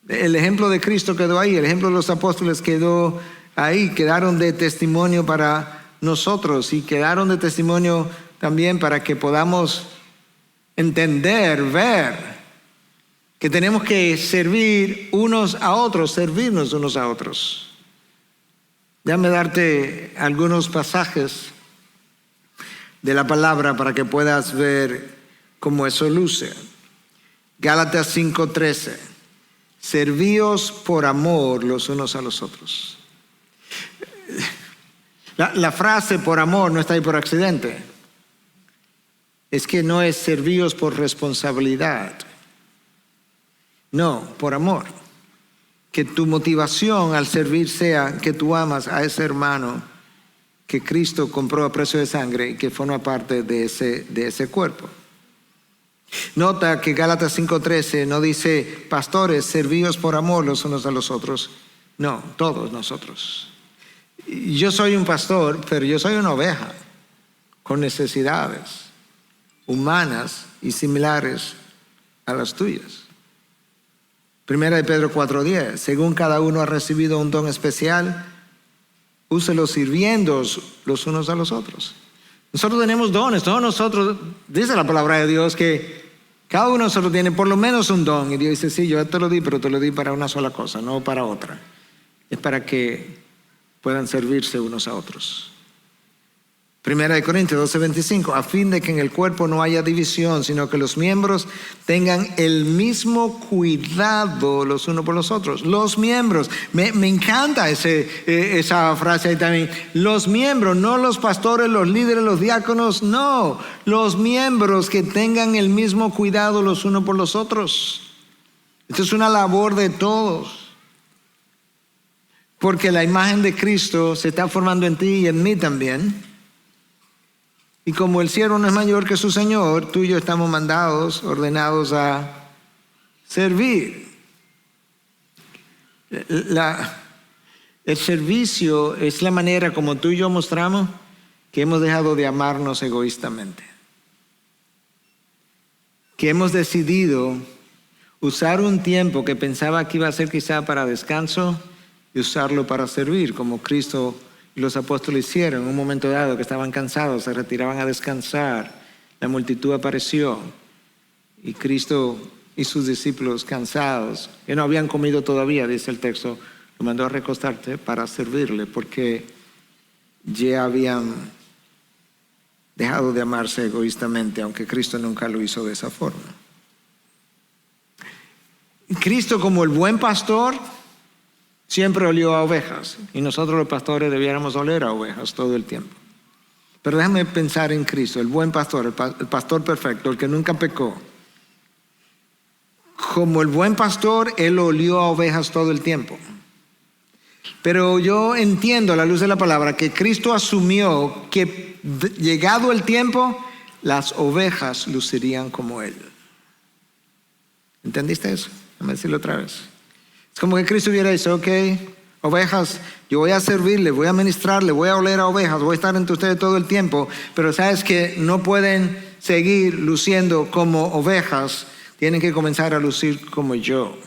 El ejemplo de Cristo quedó ahí, el ejemplo de los apóstoles quedó ahí, quedaron de testimonio para nosotros y quedaron de testimonio también para que podamos entender, ver que tenemos que servir unos a otros, servirnos unos a otros. Déjame darte algunos pasajes de la palabra para que puedas ver cómo eso luce. Gálatas 5:13. Servíos por amor los unos a los otros. La frase por amor no está ahí por accidente. Es que no es servíos por responsabilidad. No, por amor. Que tu motivación al servir sea que tú amas a ese hermano que Cristo compró a precio de sangre y que forma parte de ese cuerpo. Nota que Gálatas 5:13 no dice: pastores, servíos por amor los unos a los otros. No, todos nosotros. Yo soy un pastor, pero yo soy una oveja con necesidades humanas y similares a las tuyas. Primera de Pedro 4:10. Según cada uno ha recibido un don especial, úselos sirviendo los unos a los otros. Nosotros tenemos dones, todos nosotros, dice la palabra de Dios que cada uno de nosotros tiene por lo menos un don. Y Dios dice: sí, yo te lo di, pero te lo di para una sola cosa, no para otra. Es para que puedan servirse unos a otros. Primera de Corintios 12:25, a fin de que en el cuerpo no haya división, sino que los miembros tengan el mismo cuidado los unos por los otros. Los miembros, me encanta esa frase ahí también. Los miembros, no los pastores, los líderes, los diáconos, no. Los miembros que tengan el mismo cuidado los unos por los otros. Esto es una labor de todos. porque la imagen de Cristo se está formando en ti y en mí también. Y como el siervo no es mayor que su Señor, tú y yo estamos mandados, ordenados a servir. El servicio es la manera como tú y yo mostramos que hemos dejado de amarnos egoístamente. Que hemos decidido usar un tiempo que pensaba que iba a ser quizá para descanso y usarlo para servir, como Cristo y los apóstoles hicieron. En un momento dado que estaban cansados, se retiraban a descansar. La multitud apareció y Cristo y sus discípulos cansados, que no habían comido todavía, dice el texto, lo mandó a recostarse para servirle porque ya habían dejado de amarse egoístamente, aunque Cristo nunca lo hizo de esa forma. Cristo, como el buen pastor, siempre olió a ovejas, y nosotros los pastores debiéramos oler a ovejas todo el tiempo. Pero déjame pensar en Cristo, el buen pastor, el pastor perfecto, el que nunca pecó. Como el buen pastor, Él olió a ovejas todo el tiempo. Pero yo entiendo a la luz de la palabra que Cristo asumió que llegado el tiempo, las ovejas lucirían como Él. ¿Entendiste eso? Déjame decirlo otra vez. Es como que Cristo hubiera dicho, ok, ovejas, yo voy a servirle, voy a ministrarle, voy a oler a ovejas, voy a estar entre ustedes todo el tiempo, pero sabes que no pueden seguir luciendo como ovejas, tienen que comenzar a lucir como yo.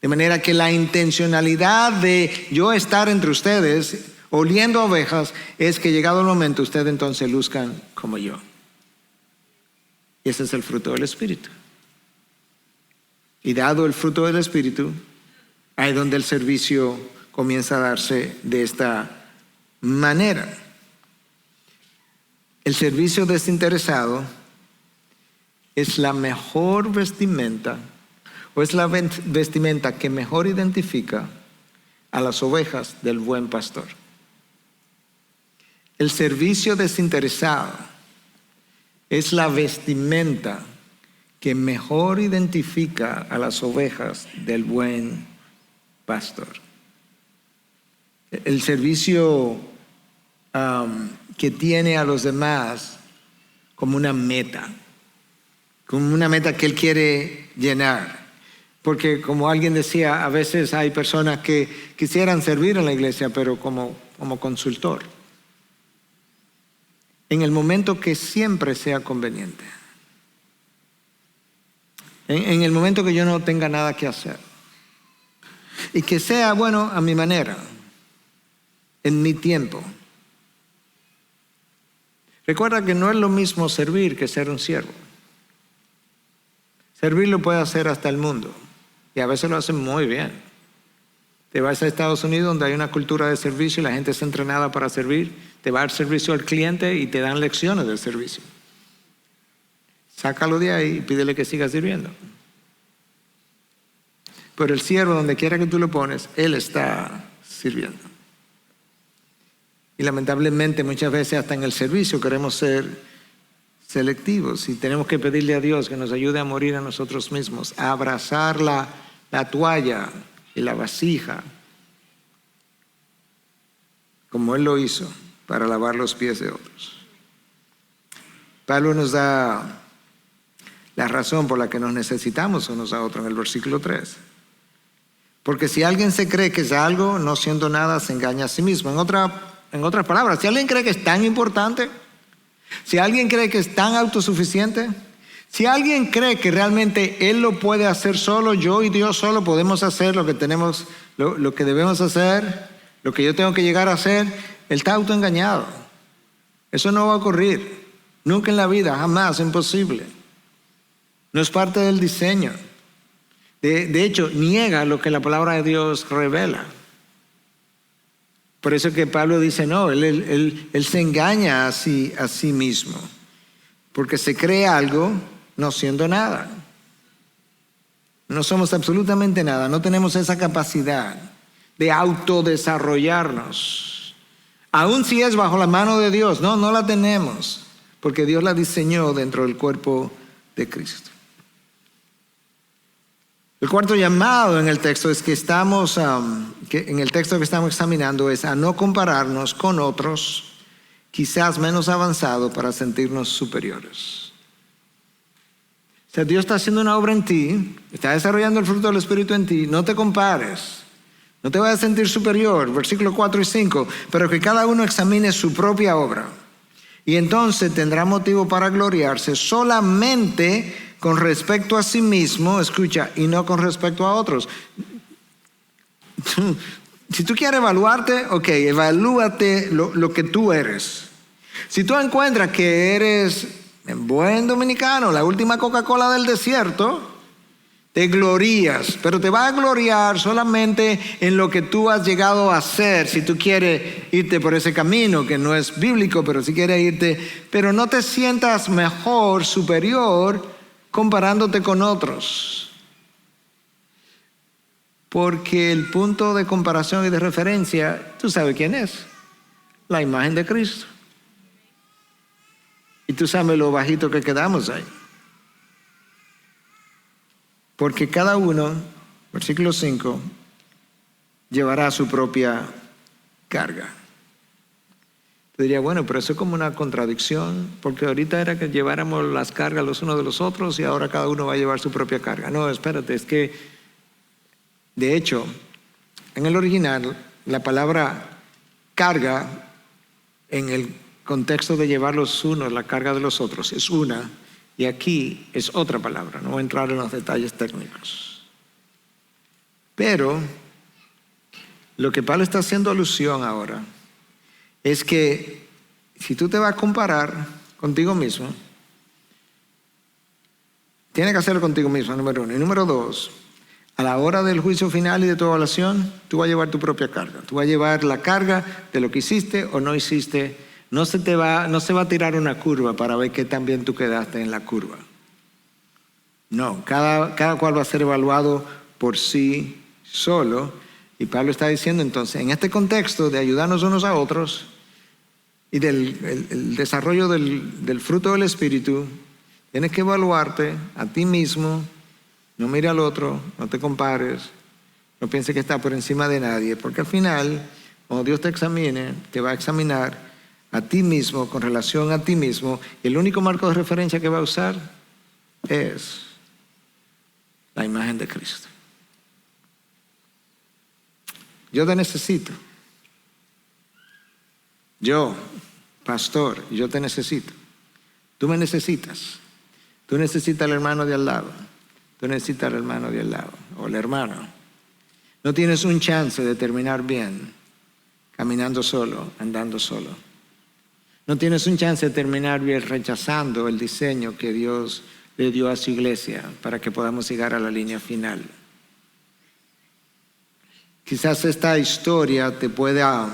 De manera que la intencionalidad de yo estar entre ustedes, oliendo a ovejas, es que llegado el momento ustedes entonces luzcan como yo. Y ese es el fruto del Espíritu. Y dado el fruto del Espíritu, ahí es donde el servicio comienza a darse de esta manera. El servicio desinteresado es la mejor vestimenta, o es la vestimenta que mejor identifica a las ovejas del buen pastor. El servicio desinteresado es la vestimenta que mejor identifica a las ovejas del buen pastor. El servicio que tiene a los demás como una meta que él quiere llenar. Porque como alguien decía, a veces hay personas que quisieran servir en la iglesia, pero como consultor. En el momento que siempre sea conveniente. En el momento que yo no tenga nada que hacer. Y que sea, bueno, a mi manera. En mi tiempo. Recuerda que no es lo mismo servir que ser un siervo. Servir lo puede hacer hasta el mundo. Y a veces lo hacen muy bien. Te vas a Estados Unidos donde hay una cultura de servicio y la gente está entrenada para servir. Te va a dar servicio al cliente y te dan lecciones de servicio. Sácalo de ahí y pídele que siga sirviendo. Pero el siervo, donde quiera que tú lo pones, él está sirviendo. Y lamentablemente muchas veces hasta en el servicio queremos ser selectivos y tenemos que pedirle a Dios que nos ayude a morir a nosotros mismos, a abrazar la toalla y la vasija, como Él lo hizo para lavar los pies de otros. Pablo nos da la razón por la que nos necesitamos unos a otros en el versículo 3. Porque si alguien se cree que es algo, no siendo nada, se engaña a sí mismo. En otras palabras, si alguien cree que es tan importante, si alguien cree que es tan autosuficiente, si alguien cree que realmente él lo puede hacer solo, yo y Dios solo podemos hacer lo que tenemos, lo que debemos hacer, lo que yo tengo que llegar a hacer, él está autoengañado. Eso no va a ocurrir. Nunca en la vida, jamás, imposible. No es parte del diseño. De hecho, niega lo que la palabra de Dios revela. Por eso que Pablo dice, no, él se engaña a sí mismo. Porque se cree algo no siendo nada. No somos absolutamente nada, no tenemos esa capacidad de autodesarrollarnos. Aun si es bajo la mano de Dios, no la tenemos. Porque Dios la diseñó dentro del cuerpo de Cristo. El cuarto llamado en el texto es en el texto que estamos examinando es a no compararnos con otros, quizás menos avanzados, para sentirnos superiores. O sea, Dios está haciendo una obra en ti, está desarrollando el fruto del Espíritu en ti. No te compares, no te vayas a sentir superior. Versículos 4 y 5, pero que cada uno examine su propia obra. Y entonces tendrá motivo para gloriarse solamente con respecto a sí mismo, escucha, y no con respecto a otros. Si tú quieres evaluarte, ok, evalúate lo que tú eres. Si tú encuentras que eres en buen dominicano, la última Coca-Cola del desierto, te glorías, pero te vas a gloriar solamente en lo que tú has llegado a hacer. Si tú quieres irte por ese camino, que no es bíblico, pero si quieres irte, pero no te sientas mejor, superior, comparándote con otros. Porque el punto de comparación y de referencia, tú sabes quién es, la imagen de Cristo. Y tú sabes lo bajito que quedamos ahí. Porque cada uno, versículo 5, llevará su propia carga. Te diría, bueno, pero eso es como una contradicción, porque ahorita era que lleváramos las cargas los unos de los otros y ahora cada uno va a llevar su propia carga. No, espérate, es que, de hecho, en el original, la palabra carga, en el contexto de llevar los unos la carga de los otros, es una. Y aquí es otra palabra, no voy a entrar en los detalles técnicos. Pero lo que Pablo está haciendo alusión ahora es que si tú te vas a comparar contigo mismo, tienes que hacerlo contigo mismo, número uno. Y número dos, a la hora del juicio final y de tu evaluación, tú vas a llevar tu propia carga. Tú vas a llevar la carga de lo que hiciste o no hiciste. No se va a tirar una curva para ver qué tan bien tú quedaste en la curva. No, cada cual va a ser evaluado por sí solo. Y Pablo está diciendo entonces, en este contexto de ayudarnos unos a otros y el desarrollo del fruto del Espíritu, tienes que evaluarte a ti mismo. No mire al otro, no te compares, no pienses que está por encima de nadie, porque al final, cuando Dios te examine, te va a examinar a ti mismo, con relación a ti mismo, y el único marco de referencia que va a usar es la imagen de Cristo. Yo te necesito. Yo, pastor, yo te necesito. Tú me necesitas. Tú necesitas al hermano de al lado. Tú necesitas al hermano de al lado, o el hermano. No tienes un chance de terminar bien caminando solo, andando solo. No tienes un chance de terminar bien rechazando el diseño que Dios le dio a su iglesia para que podamos llegar a la línea final. Quizás esta historia te pueda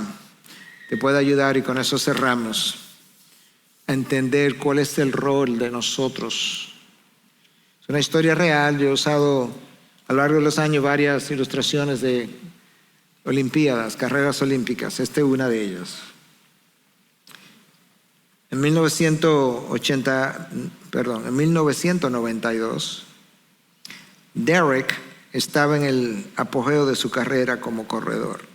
ayudar, y con eso cerramos, a entender cuál es el rol de nosotros. Es una historia real. Yo he usado a lo largo de los años varias ilustraciones de olimpiadas, carreras olímpicas. Esta es una de ellas. En 1992, Derek estaba en el apogeo de su carrera como corredor.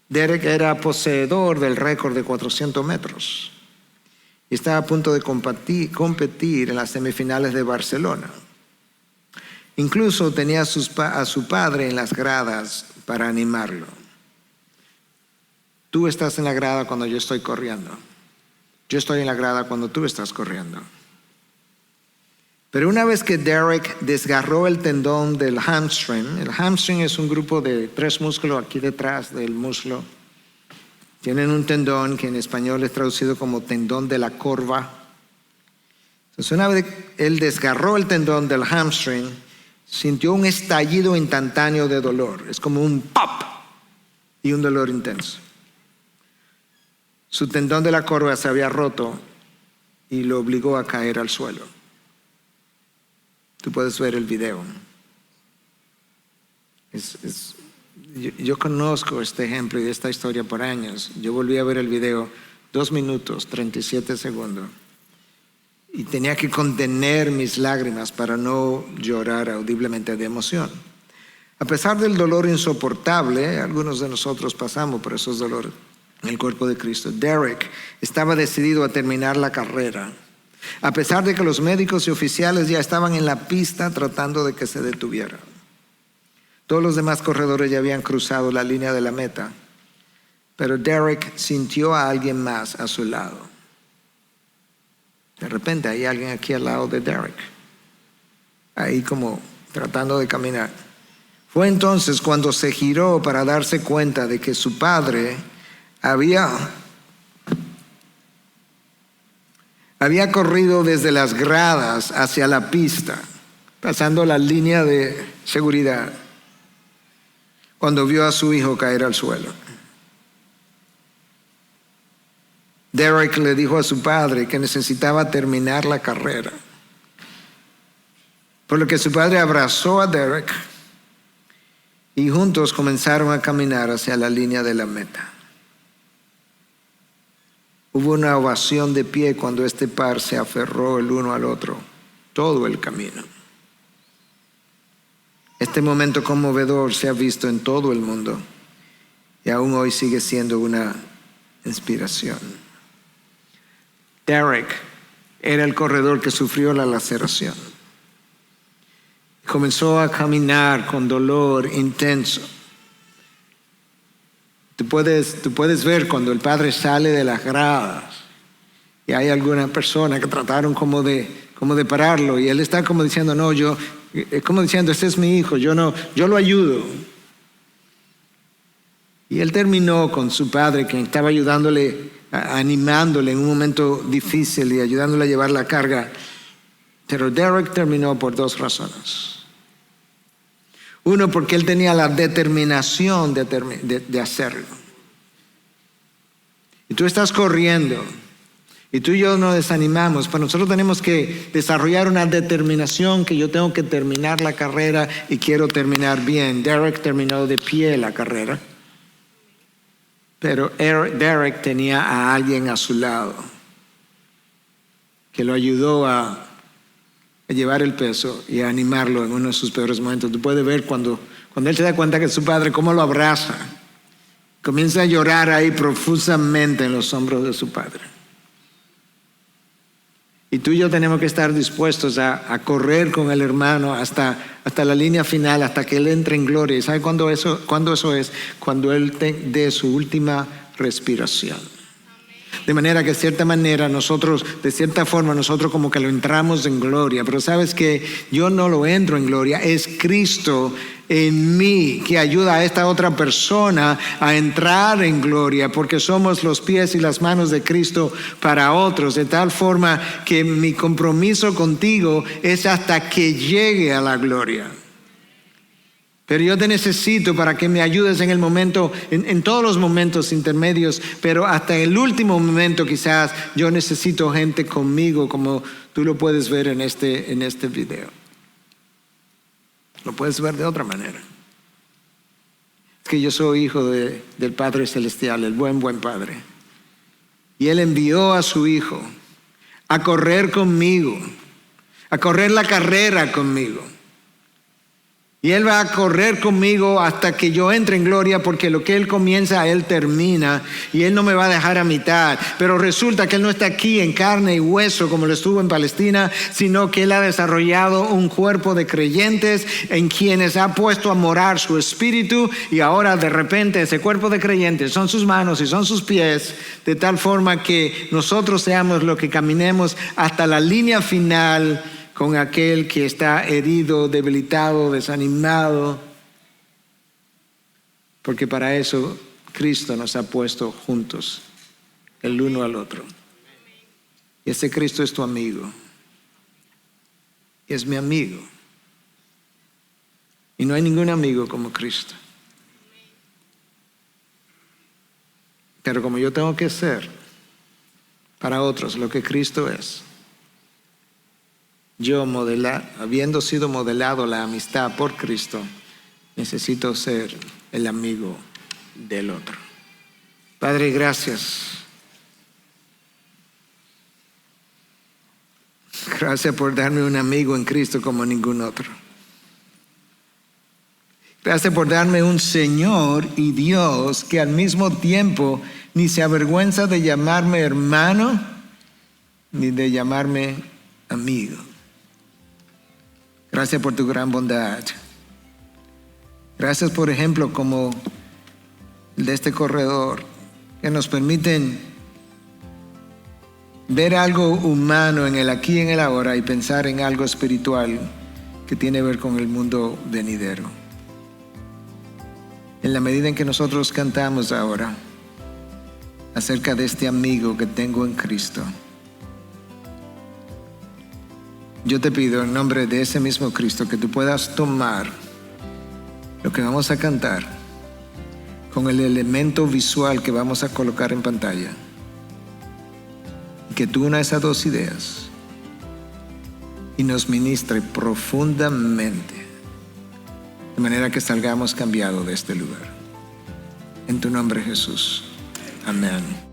Derek era poseedor del récord de 400 metros y estaba a punto de competir en las semifinales de Barcelona. Incluso tenía a su padre en las gradas para animarlo. Tú estás en la grada cuando yo estoy corriendo. Yo estoy en la grada cuando tú estás corriendo. Pero una vez que Derek desgarró el tendón del hamstring, el hamstring es un grupo de 3 músculos aquí detrás del muslo. Tienen un tendón que en español es traducido como tendón de la corva. Entonces, una vez que él desgarró el tendón del hamstring, sintió un estallido instantáneo de dolor. Es como un pop y un dolor intenso. Su tendón de la corva se había roto y lo obligó a caer al suelo. Tú puedes ver el video. Yo conozco este ejemplo y esta historia por años. Yo volví a ver el video, 2 minutos, 37 segundos. y tenía que contener mis lágrimas para no llorar audiblemente de emoción. A pesar del dolor insoportable, algunos de nosotros pasamos por esos dolores en el cuerpo de Cristo, Derek estaba decidido a terminar la carrera, a pesar de que los médicos y oficiales ya estaban en la pista tratando de que se detuviera. Todos los demás corredores ya habían cruzado la línea de la meta, pero Derek sintió a alguien más a su lado. De repente hay alguien aquí al lado de Derek, ahí como tratando de caminar. Fue entonces cuando se giró para darse cuenta de que su padre había corrido desde las gradas hacia la pista, pasando la línea de seguridad, cuando vio a su hijo caer al suelo. Derek le dijo a su padre que necesitaba terminar la carrera, por lo que su padre abrazó a Derek y juntos comenzaron a caminar hacia la línea de la meta. Hubo una ovación de pie cuando este par se aferró el uno al otro todo el camino. Este momento conmovedor se ha visto en todo el mundo y aún hoy sigue siendo una inspiración. Derek era el corredor que sufrió la laceración. Comenzó a caminar con dolor intenso. Tú puedes ver cuando el padre sale de las gradas y hay alguna persona que trataron como de pararlo y él está como diciendo, no, como diciendo, este es mi hijo, yo lo ayudo. Y él terminó con su padre, quien estaba ayudándole, animándole en un momento difícil y ayudándole a llevar la carga. Pero Derek terminó por dos razones. Uno, porque él tenía la determinación de hacerlo. Y tú estás corriendo y tú y yo nos desanimamos, pero nosotros tenemos que desarrollar una determinación que yo tengo que terminar la carrera y quiero terminar bien. Derek terminó de pie la carrera, pero Derek tenía a alguien a su lado que lo ayudó a llevar el peso y a animarlo en uno de sus peores momentos. Tú puedes ver cuando él se da cuenta que su padre cómo lo abraza, comienza a llorar ahí profusamente en los hombros de su padre. Y tú y yo tenemos que estar dispuestos a correr con el hermano hasta la línea final, hasta que él entre en gloria. ¿Y sabe cuándo eso es? Cuando él dé su última respiración. De manera que de cierta forma nosotros como que lo entramos en gloria. Pero sabes que yo no lo entro en gloria, es Cristo en mí que ayuda a esta otra persona a entrar en gloria, porque somos los pies y las manos de Cristo para otros, de tal forma que mi compromiso contigo es hasta que llegue a la gloria. Pero yo te necesito para que me ayudes en el momento, en todos los momentos intermedios, pero hasta el último momento quizás yo necesito gente conmigo, como tú lo puedes ver en este video. Lo puedes ver de otra manera. Es que yo soy hijo del Padre Celestial, el buen Padre. Y Él envió a su Hijo a correr conmigo, a correr la carrera conmigo. Y Él va a correr conmigo hasta que yo entre en gloria, porque lo que Él comienza, Él termina. Y Él no me va a dejar a mitad. Pero resulta que Él no está aquí en carne y hueso como lo estuvo en Palestina, sino que Él ha desarrollado un cuerpo de creyentes en quienes ha puesto a morar su espíritu. Y ahora de repente ese cuerpo de creyentes son sus manos y son sus pies, de tal forma que nosotros seamos los que caminemos hasta la línea final con aquel que está herido, debilitado, desanimado, porque para eso Cristo nos ha puesto juntos, el uno al otro. Y ese Cristo es tu amigo, y es mi amigo. Y no hay ningún amigo como Cristo. Pero como yo tengo que ser para otros lo que Cristo es, yo, habiendo sido modelado la amistad por Cristo, necesito ser el amigo del otro. Padre, gracias. Gracias por darme un amigo en Cristo como ningún otro. Gracias por darme un Señor y Dios que al mismo tiempo ni se avergüenza de llamarme hermano ni de llamarme amigo. Gracias por tu gran bondad. Gracias, por ejemplo, como el de este corredor, que nos permiten ver algo humano en el aquí y en el ahora y pensar en algo espiritual que tiene que ver con el mundo venidero. En la medida en que nosotros cantamos ahora acerca de este amigo que tengo en Cristo, yo te pido en nombre de ese mismo Cristo que tú puedas tomar lo que vamos a cantar con el elemento visual que vamos a colocar en pantalla, y que tú unas esas dos ideas y nos ministre profundamente, de manera que salgamos cambiados de este lugar. En tu nombre, Jesús. Amén.